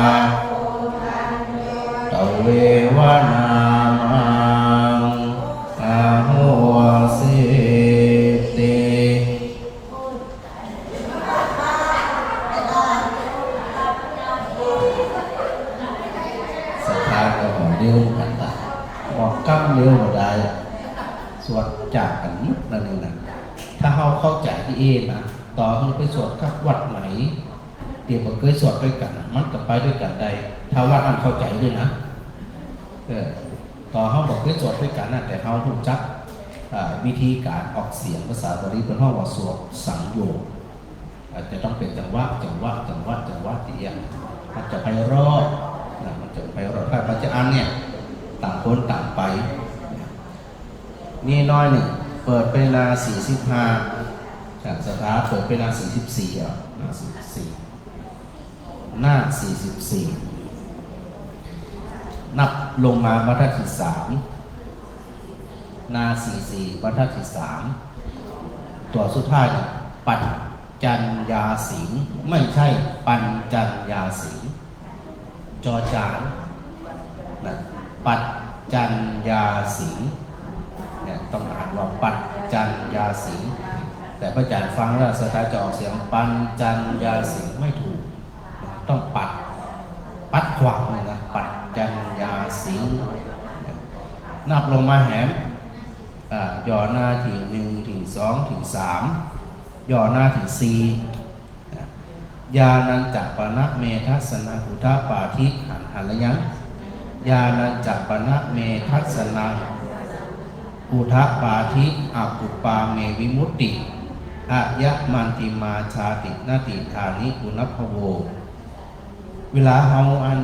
ตเววนามังอาโหสิติสภาก็บอกเร็วกันตาบอกกั้มเร็วมาได้สวดจากกันนั่นเองนะถ้าเขาเข้าใจที่เองนะต่อให้ไปสวดกับวัดไหนเดี๋ยวก็เคยสวดด้วยกันมันก็ไปด้วยกันได้ถ้าวัดนั้นเข้าใจด้วยนะต่อเขาบอกเคยสวดด้วยกันนะแต่เขาถูกจักวิธีการออกเสียงภาษาบาลีเป็นห้องว่าสวดสังโยชน์อาจจะต้องเป็นจังหวะที่มันจะไพเราะนะมันจะไพเราะถ้าปัจจุบันเนี่ยต่างคนต่างไปนี่น้อยหนึ่งเปิดเป็นเวลา45จากสถาเปิดเป็นเวลา44อ่ะหน้า44หน้า44นับลงมาบรรทัดที่3หน้า44บรรทัดที่3ตัวสุดท้ายปัญจัญญาสิงไม่ใช่ปัญจัญญาสิงจอจานนะปัจจัญญาสิงเนี่ยต้องอ่านว่าปัจจัญญาสิงแต่พระอาจารย์ฟังแล้วสถาจะออกเสียงปัญจัญญาสิงไม่ถูกต้องปัดขวางเลยนะปัจจัญญาสิงนับลงมาแหมย่อหน้าถึง1ถึง2ถึง3ย่อหน้าถึง4ญาณัญจักปนะเมทัสสนะอุทาปาทิหันละยังญาณัญจักปนะเมทัสสนะอุทาปาทิอกุปปาเมวิมุตติอะยะมันติมาชาตินาติธานิกุณพโวเวลาเฮาอัน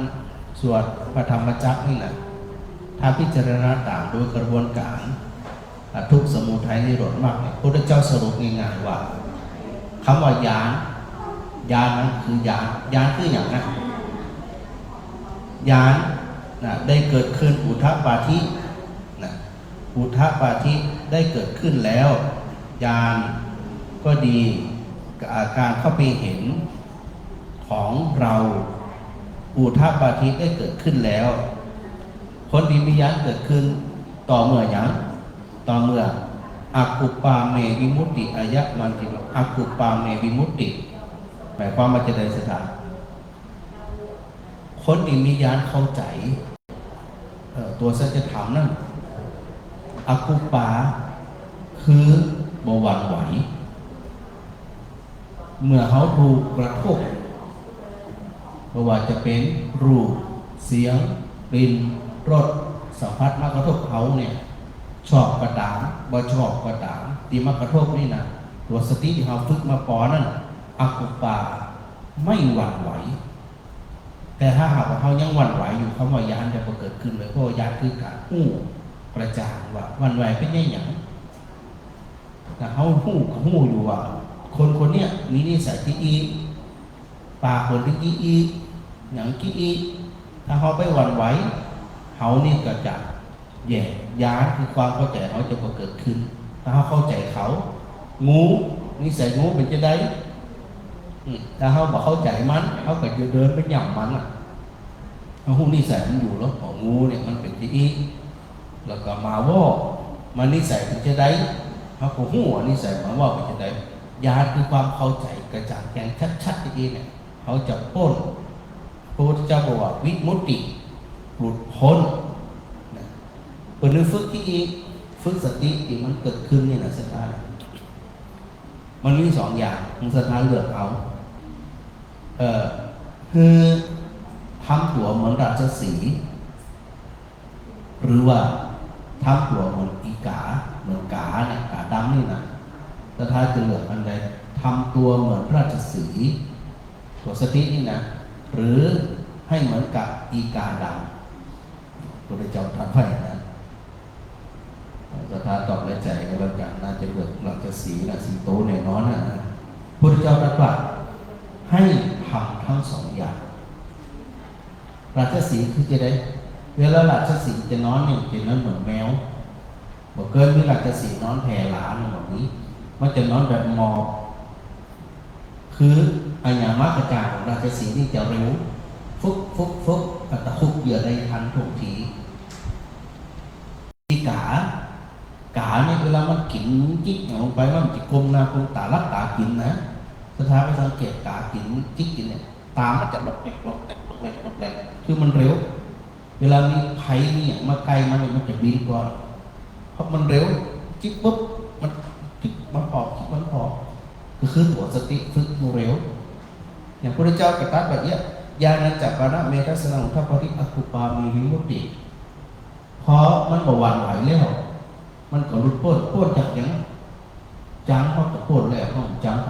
สวดพระธรรมจักรนี่นะถ้าพิจารณาตามโดยกระบวนการทุกสมุทัยนิโรธมรรคเนี่ยพระพุทธเจ้าสรุปง่ายๆว่าคำว่ายานนั้นคือยานคืออย่างนั้นยานได้เกิดขึ้นอุทปาทิอุทปาทิได้เกิดขึ้นแล้วยานก็ดีการเข้าไปเห็นของเราอุทปาทิได้เกิดขึ้นแล้วคนดีมียานเกิดขึ้นต่อเมื่ออย่างต่อเมื่ออกุปปาเมวิมุตติอายะมันติอกุปปาเมวิมุตติหมายความว่าจะได้สถานคนที่มีญาณเข้าใจตัวสัจธรรมนั่นอกุปปาคือ บ่หวั่นไหวเมื่อเขาถูกกระทบไม่ว่าจะเป็นรูปเสียงกลิ่นรสสัมผัสมากระทบเขาเนี่ยชอบก็ตามบ่ชอบก็ตามที่มากระทบนี่นะตัวสติที่เขาฝึกมาปอนั่นอกุปปาไม่หวั่นไหวแต่ถ้าหากว่าเขายังหวั่นไหวอยู่คำว่ายานจะเกิดขึ้นเลยเพราะยานคือการหู้กระจ่างว่าหวั่นไหวเป็นยังไงแต่เขาหู้อยู่ว่าคนคนเนี้ยมีนิสัยที่อีปากคนที่อีอย่างอีถ้าเขาไปหวั่นไหวเขานี่ก็จะแย่ยานคือความเข้าใจเขาจะเกิดขึ้นถ้าเขาเข้าใจเขางูนิสัยงูเป็นจะได้ถ้าเขาบอกเข้าใจมันเขาก็จะเดินไปหย่ำมันเขาหูนิสัยมันอยู่แล้วของงูเนี่ยมันเป็นที่อีแล้วก็มาว่ามันนิสัยเป็นจะได้เขาก็หูนิสัยมาว่าเป็นจะได้ญาติคือความเข้าใจกระจ่างแจ้งชัดๆที่เนี่ยเขาจะพ้นพระพุทธเจ้าบอกว่าวิมุตติหลุดพ้นเป็นฝึกที่อีฝึกสติที่มันเกิดขึ้นนี่นะสถานมันมีสองอย่างของสถานเลือกเอาคือทำตัวเหมือนราชสีห์หรือว่าทำตัวเหมือนอีกาเหมือนกาเนี่ยกาดำนี่นะสถานจะเลือกอันใดทำตัวเหมือนราชสีห์ตัวสตินี่นะหรือให้เหมือนกับอีกาดำตัวเจ้าทัดไฟนะสถานตอบในใจก็แล้วกันน่าจะเลือกราชสีห์นะสีโตแน่นอนนะพุทธเจ้าตรัสว่าให้ทำทั้งสองอย่างราชสีห์คือจะได้เวลาราชสีห์จะนอนเนี่ยจะนอนเหมือนแมวบอกเกินมีราชสีห์นอนแผ่หลานแบบนี้มันจะนอนแบบหมอบคืออัญญามากระจายของราชสีห์นี่จะเร็วฟุกตะคุบเหยื่อได้ทันถูกทีที่กาเนี่ยเวลามันกินจิ๊กลงไปมันจะกลมหน้ากลมตาลับตากินนะสถานไปสังเกตกากินจิ๊กกินเนี่ยตามันจะลดแหลกคือมันเร็วเวลามีไผ่เนี่ยมาไกลมันจะบินก่อนเพราะมันเร็วจิ๊กปุ๊บมันจิ๊กมันออกก็คือตัวสติฝึกเร็วอย่างพระเจ้ากระตัดแบบนี้ญาณจักรนะเมตัสนังทัพพริอคุปามีวิมุตติเพราะมันบ่หวั่นไหวแล้วมันก็หลุดพ้นจากอย่างจางเขาก็พ้นแล้วห้องจางไผ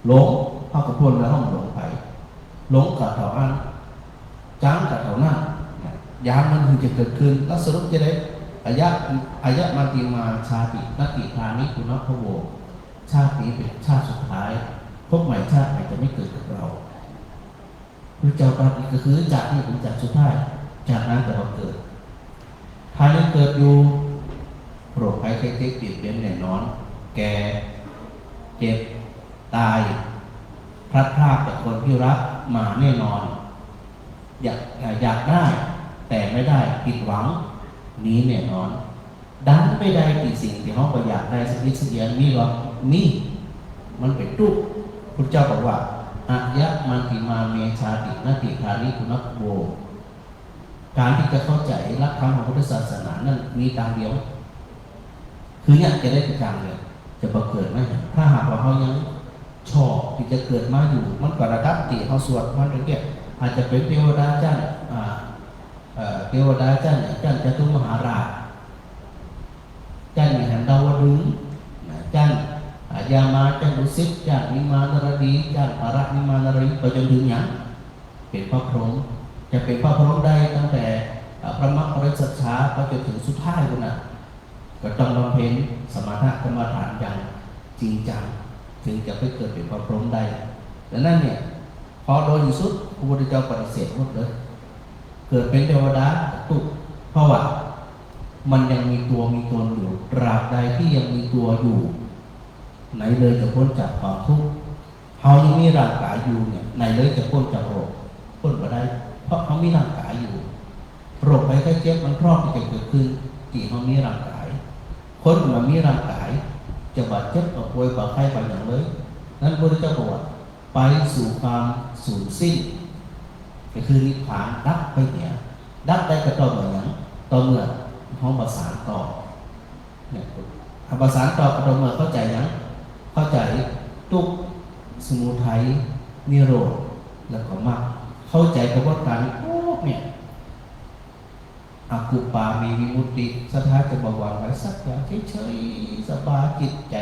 หลงเขาก็พ้นแล้วห้องหลงไผหลงกับเท่าอันจางกับเท่านั้นญาณมันถึงจะเกิดขึ้นแล้วสรุปจะได้อายะมาติมาชาตินัตติธานิกุณพโวชาตินี้เป็นชาติสุดท้ายพบใหม่ชาติใหม่จะไม่เกิดกับเราพระเจ้าตรัสก็คือจากนี้เป็นจากสุดท้ายจากนั้นแต่เราเกิดถ้ายังเกิดอยู่โรคภัยไข้เจ็บเปลี่ยนแปลงแน่นอนแก่เจ็บตายพลัดพรากจากคนที่รักมาแน่นอนอยากได้แต่ไม่ได้ผิดหวังนี้แน่นอนดันไม่ได้ที่สิ่งที่เขาอยากได้สักนิดสักอย่างนี่หรอกนี่มันเป็นทุกข์พุทธเจ้าบอกว่าอะยะมันติมาเมชาตินาติธานิกุณโวการที่จะเข้าใจหลักธรรมของพุทธศาสนานั้นมีทางเดียวคือเนี่ยจะได้ประการเลยจะบังเกิดไหมถ้าหากว่าเขายังชอบที่จะเกิดมาอยู่มันก็ระดับตีเขาสวดมันเรียกอาจจะเป็นเทวดาเจ้าเทวดาเจ้าจตุมหาราชเจ้ามีหันดาวดึงเจ้ายามาเจ้าดุสิตเจ้านิมานรดีเจ้าปาระนิมานรดีไปจนถึงยังเป็นพระพรหมจะเป็นพระพรหมได้ตั้งแต่พระมรรคสัจฉาไปจนถึงสุดท้ายคนน่ะก็ต้องบำเพ็ญสมถะกรรมฐานอย่างจริงจังถึงจะไปเกิดเป็นพระพรหมได้ดังนั้นเนี่ยพอโดยที่สุดพระพุทธเจ้าปฏิเสธหมดเลยเกิดเป็นเทวดาตุเพราะว่ามันยังมีตัวอยู่ตราบใดที่ยังมีตัวอยู่ไหนเลยจะพ้นจากความทุกข์เขายังมีร่างกายอยู่เนี่ยไหนเลยจะพ้นจากโรคพ้นมาได้เพราะเขามีร่างกายอยู่โรคภัยไข้เจ็บมันพร้อมที่จะเกิดขึ้นที่เขามีร่างกายคนมันมีร่างกายจะบาดเจ็บกับป่วยบาดไข้ไปอย่างเลยนั้นพระพุทธเจ้าบอกว่าไปสู่ความสูญสิ้นก็คือนิพพานดับไปเนี่ยดับได้ก็ต่อเมื่ออย่างต่อเมื่อห้องประสานต่อเนี่ยอ ภาษาต่อปฐมเข้าใจยังเข้าใจทุกข์สมุทัยนิโรธแล้วก็มรรคเข้าใจกระบวนการทุกเนี่ยอกุปามีวิมุตติสถานจะบอกว่าไว้สักอย่างเฉยๆสบายจิตใ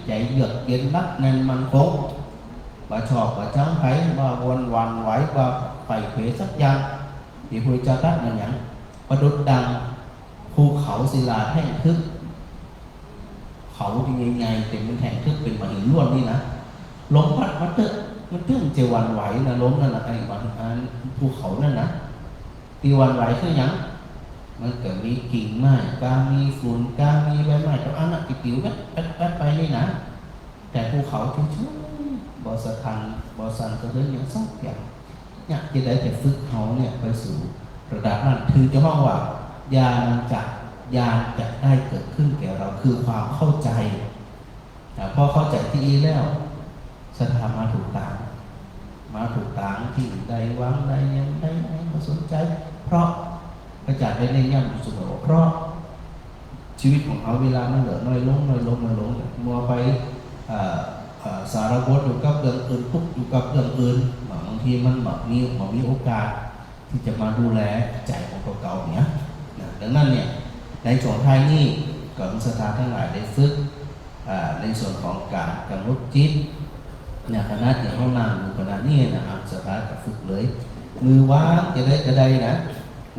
จเยือกเย็นนักแน่นมันคงว่าชอบว่าจ้างไผ่ว่าวนวันไหวว่าไฝ่เผยสักอย่างที่พระเจ้าตรัสมันอย่างประดุจดังภูเขาศิลาแท่งทึบเขาที่ใหญ่ๆเต็มเป็นแท่งทึบเป็นหินล้วนนี่นะลมพัดมันตึ้งจะวันไหวนะล้มนั่นนะไอ้วันภูเขานั่นนะที่วันไหวคืออย่างมันเกิดมีกิ่งไม้กามีฝุ่นกามีใบไม้ตัวอันนั้นติ๋วแป๊บไปนี่นะแต่ภูเขาที่ชุ่มบ่สะทันบ่สันก็เลยอย่างสักอย่างเนี่ยจะได้แต่ฝึกเขาเนี่ยไปสู่ระดับนั้นถึงจะมองว่าญาณจะได้เกิดขึ้นแก่เราคือความเข้าใจพอเข้าใจที่อีแล้วสถามาถูกต่างที่ใดวางใดยังใดมาสนใจเพราะอาจารย์ได้เน้นย้ำอยู่เสมอเพราะชีวิตของเขาเวลามันเหลือน้อยลงมัวไปสารพัดอยู่กับเรื่องอื่นทุกอยู่กับเรื่องอื่นบางทีมันมีโอกาสที่จะมาดูแลใจของตัวเก่าเนี้ยดังนั้นเนี่ยในช่วงท้ายนี้กับสถานทั้งหลายได้ฝึกในส่วนของการกำหนดจิตเนี่ยขณะที่เขานั่งอยู่ขณะนี้นะครับสถานกับฝึกเลยมือวางจะได้นะ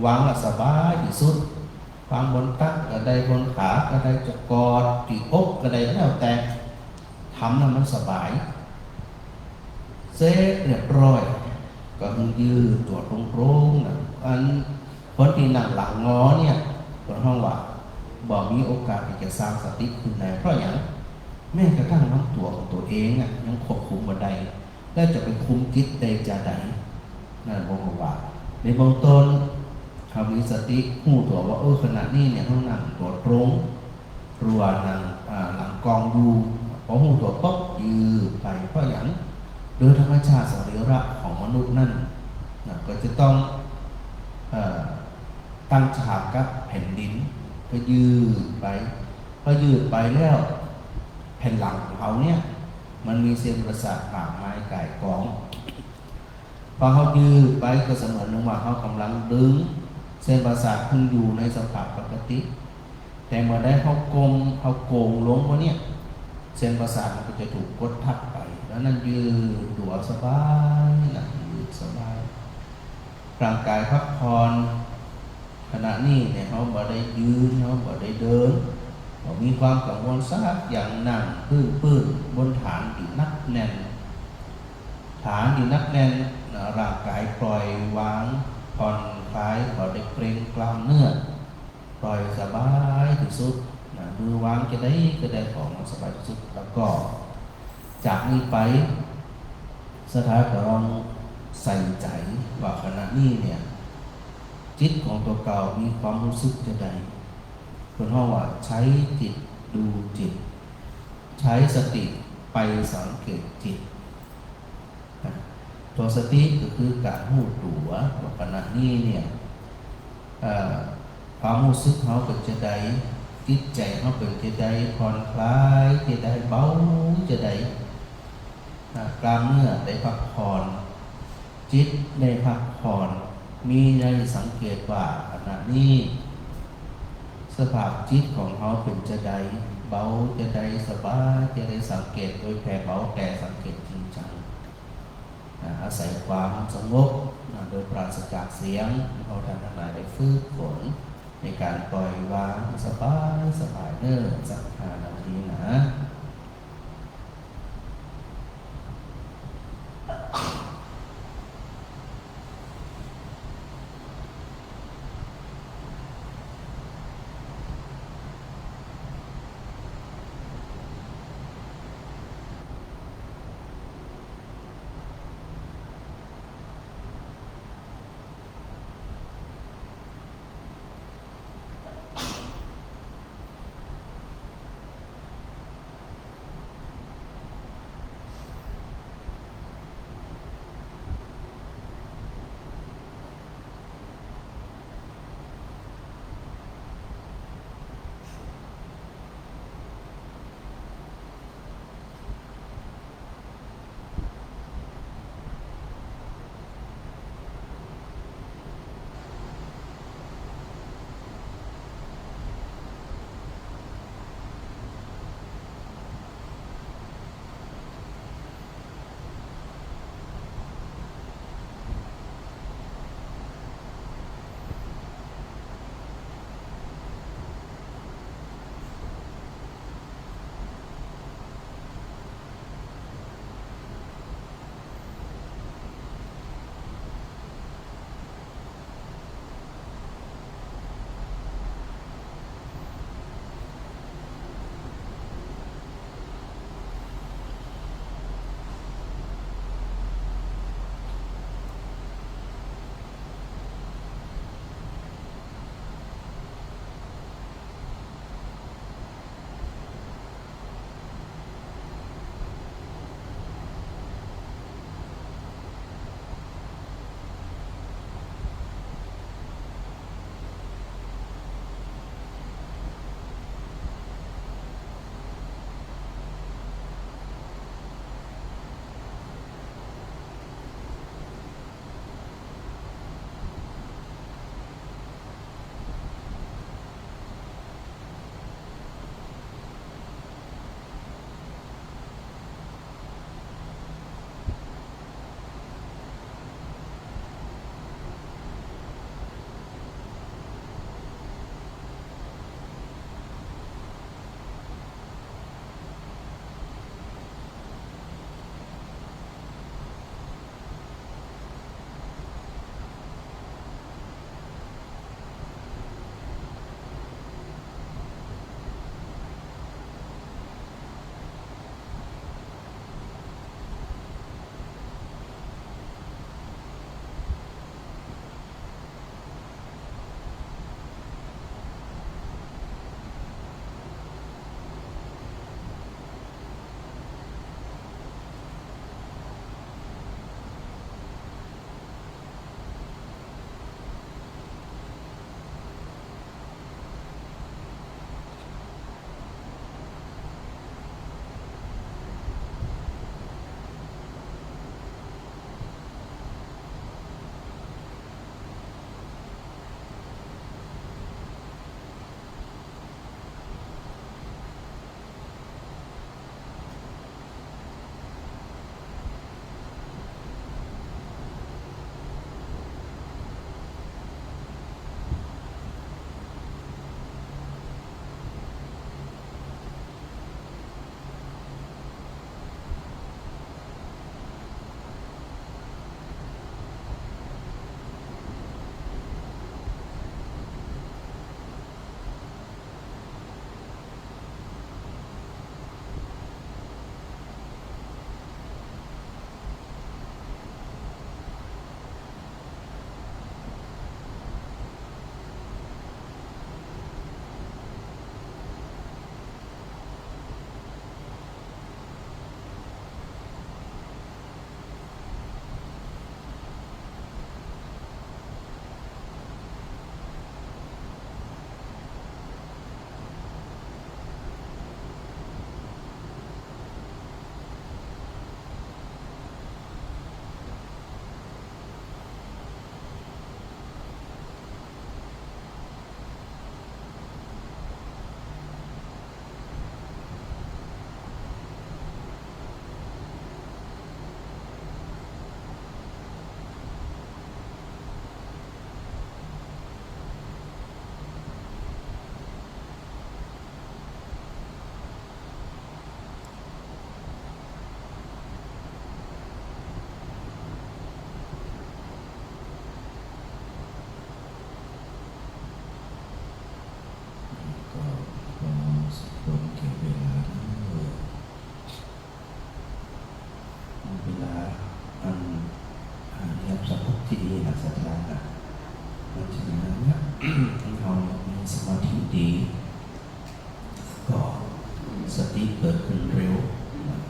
วางสบายที่สุดวางบนตักก็ได้บนขาก็ได้จะกอดที่อกก็ได้แล้วแต่ทำนั้นมันสบายเสร็จเรียบร้อยก็ยืดตัวตรงๆนะอันคนที่นั่งหลังงอเนี่ยคนห้องว่าบอกมีโอกาสที่จะสร้างสติขึ้นได้เพราะอย่างแม้กระทั่งน้ำตัวของตัวเองยังควบคุมบันไดและจะไปคุมจิตได้จะใดนั่นบอกว่าในเบื้องต้นเขามีสติหูตัวว่าขณะนี้เนี่ยเขานั่งตัวตรงรัวนั่งหลังกองดูพอหูตัวปุ๊บยืดไปเพราะอย่างโดยธรรมชาติสรีระของมนุษย์นั่นก็จะต้องตั้งฉากกับแผ่นดินก็ยืดไปพอยืดไปแล้วแผ่นหลังของเขาเนี่ยมันมีเส้นประสาทปากไม้ไก่กองพอเขายืดไปก็เสมือนว่าเขากำลังดึงเส้นประสาทขึ้นอยู่ในสภาพปกติแต่เมื่อได้เขาโกงลงวะเนี่ยเส้นประสาทมันก็จะถูกกดทับไปแล้วนั่นยืดตัวสบายยืดสบายร่างกายพักผ่อนขณะนี้เนี่ยเขาบ่ได้ยืนเขาบ่ได้เดินมีความกังวลสักอย่างนั่งปื้นบนฐานที่นักแน่นร่างกายปล่อยวางผ่อนคลายบ่ได้เกร็งกล้ามเนื้อปล่อยสบายที่สุดมือวางจะได้ของสบายที่สุดแล้วก็จากนี้ไปสถานก็ลองใส่ใจว่าขณะนี้เนี่ยจิตของตัวเก่ามีความรู้สึกจะใดคนห้องว่าใช้จิตดูจิตใช้สติไปสังเกตจิตตัวสติก็คือการหูตัวว่าขณะนี้เนี่ยความรู้สึกเขาเป็นจะใดจิตใจเขาเป็นจะใดผ่อนคลายจะใดเบาจะใดกล้ามเนื้อได้พักผ่อนจิตได้พักผ่อนมีได้สังเกตว่าขณะนี้สภาพจิตของเขาเป็นจะใดเบาจะใดสบายจะได้สังเกตโดยแผ่เบาแต่สังเกตจริงจังอาศัยความสงบโดยปราศจากเสียงเขาทำทั้งหลายได้ฝึกฝนในการปล่อยวางสบายเนิ่นสัก5 นาทีนะ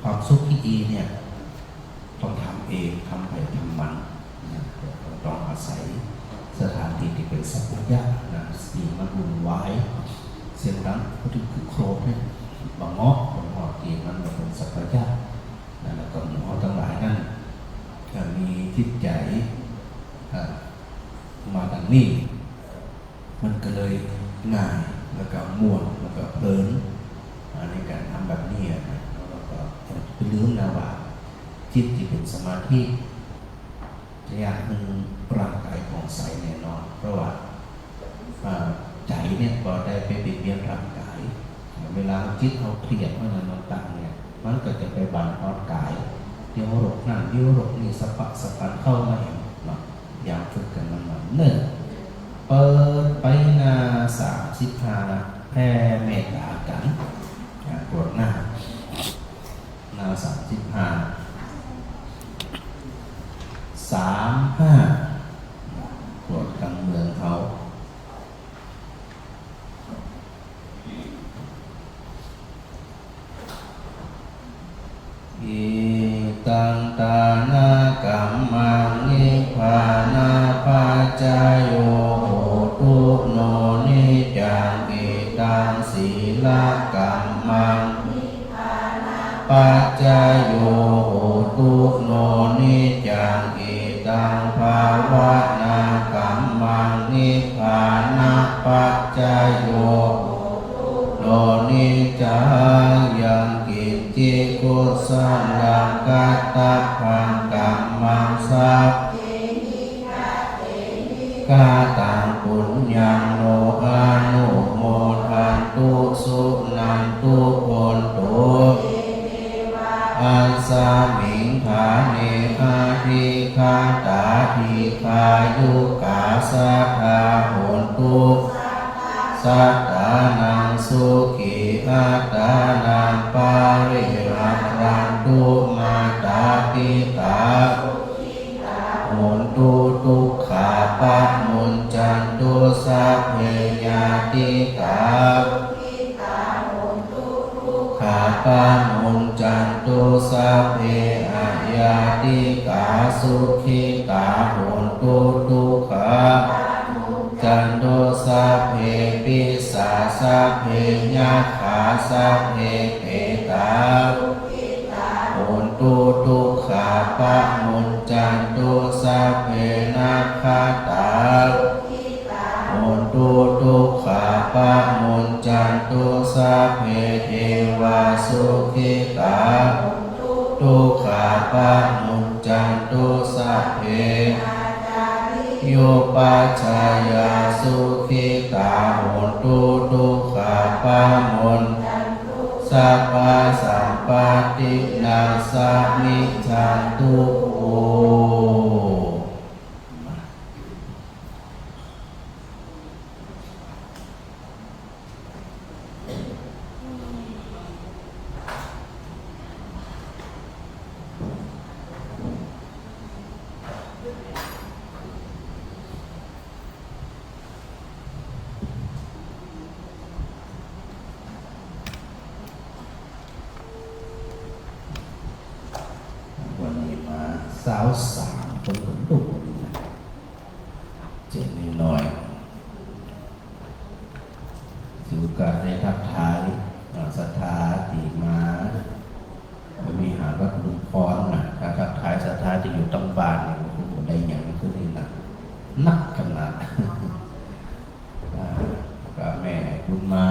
ความสุขที่ดีเนี่ยต้องทำเองทำไปทำมันนะต้องอาศัยสถานที่ที่เป็นสัพพยะนะสีมันวุ่นวายเสียงดังพูดถึงคือโครบเนี่ยบางเงาะที่มันเป็นสัพพยะนะแล้วก็หมูทั้งหลายนั่นก็มีจิตใจมาดังนี้มันก็เลยง่ายแล้วก็ม่วนแล้วก็เพลินในการทำแบบนี้นะแล้วก็ไปลืมนะว่าจิตที่เป็นสมาธิระยะหนึ่งร่างกายของใสแน่นอนเพราะว่าใจเนี่ยก็ได้ไปเบียดร่างกายเวลาจิตเขาเครียดเมื่อนั้นต่างเนี่ยมันก็จะไปบั่นทอนกายเดี๋ยวโรคนั่นเดี๋ยวโรคนี่สปันเข้ามาเองเนาะอยากฝึกกันมันเนิ่นเปิดไปหน้า35แผ่เมตตากันกดหน้า35กดกลางเมืองเขาอิตังตานากัมมังนิพพานาปัจจโยโหตุโนนิจังอิตังศีลกัมมังปัจจโยโหตุโนนิจังอิตังภาวนากัมมังนิพพานาปัจจโยโนนิจังยังกิจจิกุศลกัตตพังกัมมังสัพกาตังปุญญังโนอานุโมทันตุสุนันตุโอนตุอัสสามิงฐาเนอาทิคาตาทิคายุกาสัทธาโหนตุสัตตานังสุขีอัตตานังปาริรัตรันตุมาตาปิตาโหนตุทุกขาปัจมุนจันตุสัพเพญาติกาขาปัจมุนจันตุสัพเพอาญาติกาสุขิตาโหนตุทุกขาจันโตสัพเพปิสาสัพเพญาขาสัพเพเปตาโหนตุทุกขาปัจมุนจันตุสัพเพนาคาตาโหนตุทุกขาปัจมุนจันตุสัพเพเทวาสุขิตาทุกขาปัจมุนจันตุสัพเพโยปัจจายาสุขิตาโหนตุทุกขาปัจมุนสัพพะสัมปตินาสามิจันตุโอวันนี้มาสาวสามคนขนลุกเจ็บนิดหน่อยถือโอกาสได้ทักทายศรัทธาที่มามีหาวัดลุงพรนะถ้าทักทายศรัทธาที่อยู่ตั้งบ้านเนี่ยคุณได้อย่างคือนี่นักขนาดก็แม่คุณมา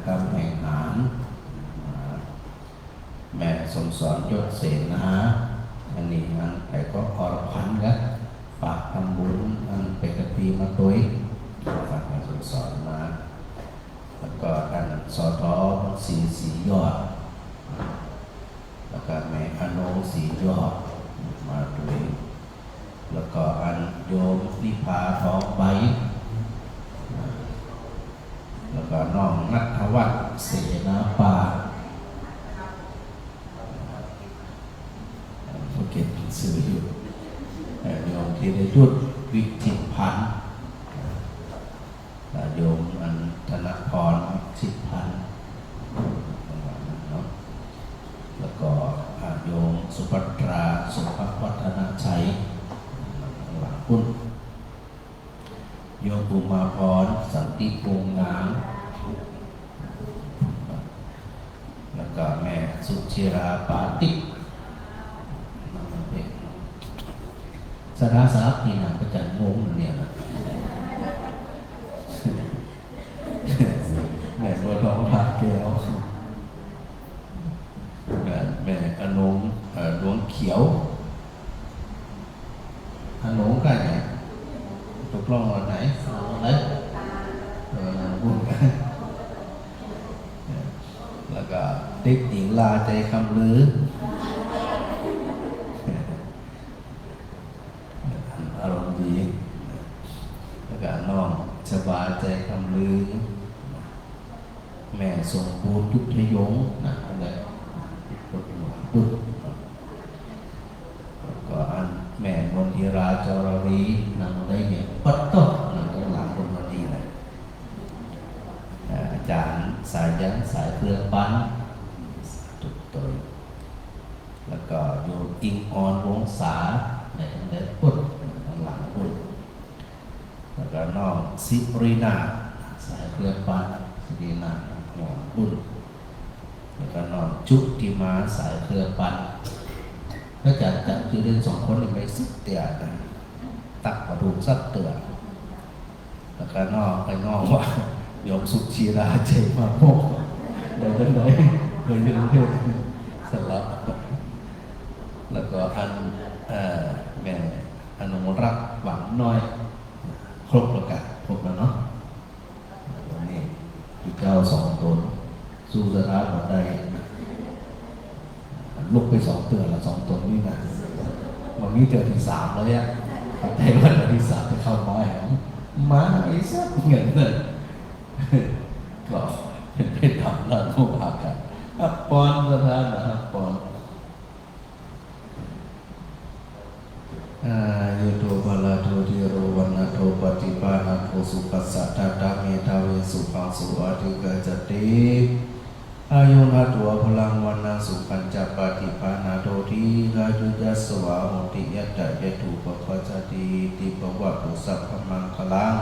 ก็แม่หานแม่สมสอนยศเสนาอันนี้มันแต่ก็ขอพันกันฝากทำบุญอันเป็นกติมาตัวฝากแม่สมสอนมาแล้วก็ท่านสอทอสียอดแล้วก็แม่อโนสียอดมาด้วยแล้วก็อันโยมนิพาทองใบแล้วก็น้องนัทวัฒน์เสนาปาเก็บหนังสืออยู่โยมที่ได้ยุดวิจิตรพันธ์โยมอันธนพรสิทธิพันธ์แล้ว ก็โยมสุภัทราสุภวัฒนชัยหลังพุ่นโยมปุมาพรสันติภูมิงามแล้วก็แม่สุชิราปาติสถาสาพีนางประจันงงเนี่ยนะแม่บัวทองพาแก้วแม่อนงหลวงเขียวอนงกันไหนถูกลองวันไหนไหนบุญกันแล้วก็เด็กหญิงลาใจคำลืออารมณ์ดีแล้วก็น้องสบายใจคำลือแม่สมบูรณ์ยุทธยงนะอะไรพุทธก็อันแม่มนทิราจารวีนางได้เนี่ยปัตตนางหลังคนวันนี้เลยอาจารย์สายยันสายเครื่องปั้นตุกตัวแล้วก็โยมอิงออนวงศาในเด็กพุทธหลังพุทธแล้วก็น้องสิรินาสายเครื่องปั้นสิรินาหัวพุทธแล้วก็น้องจุติมาสายเครื่องปั้นก็จะจัดคือเรื่องสองคนนี้ไปสักเตียกันตักกระดูกสักเตือแล้วก็น้องไปน้องว่าโยมสุชีราเจมาโมกเดินเลยเลยเรื่องสลับแล้วก็อันแม่อนุรักษ์หวังน้อยครบแล้วกันครบแล้วเนาะวันนี้ที่เจ้าสองตนสู้สถาบันใดลุกไปสองเตือนละสองตนนี่นะวันนี้เตือนที่สามแล้วเนี่ยไอ้วันที่สามจะเข้ามาแหมมาไอ้สักเงินเลยก็เป็นทำแล้วทุกภาคกันปอนสถานะปอนยุโตภลาโทติโรวันนาโทปฏิปานาโภสุปัสสะตาตาเมตาเวสุปังสุอาทิกาจติอายุนาตัวพลังวันนาสุขันจปฏิปานาโททีรายุจัสสวาหุติยัตตะยตุปปัจจติติปวัตตุสัพพมังคลัง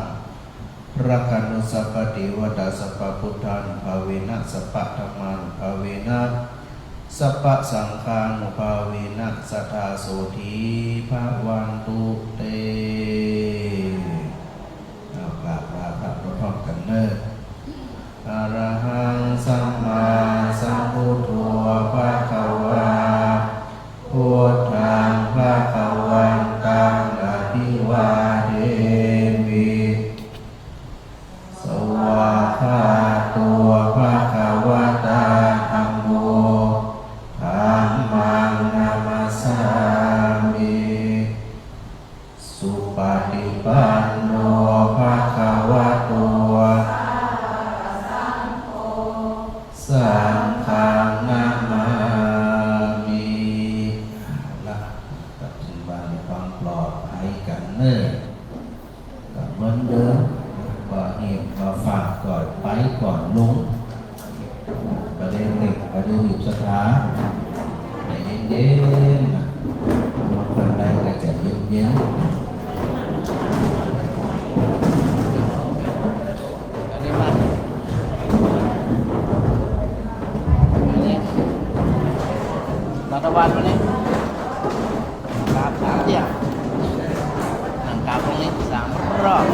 รักขันุสัพพเทวตาสัพพพุทธานุภาเวนะสัพพธัมมานุภาเวนะสัพพสังฆานุภาเวนะสัทธาโสธีภะวันตุเตเอากราบลาพระพร้อมกันเนิ่นอะระหังสัมมาสัมพุทโธภะคะวาพุทธังภะคะวันตังอะภิวาเทมิสวากขาตัวภะคะวะตาธัมโมธัมมังนามัสสามิสุปฏิปันโนภะคะวะโตสังฆังนามามิละตัดสินว่ามีความปลอดภัยกันเนิ่นกับเหมือนเดิมก็เห็นมาฝากก่อนไปก่อนลงประเด็นหนึ่งประเด็นหยุดสถานใจเย็นๆคนใดก็จะเย็นๆรัฐบาลวันนี้กราบ3 เที่ยวนั่งกราบวันนี้3 รอบ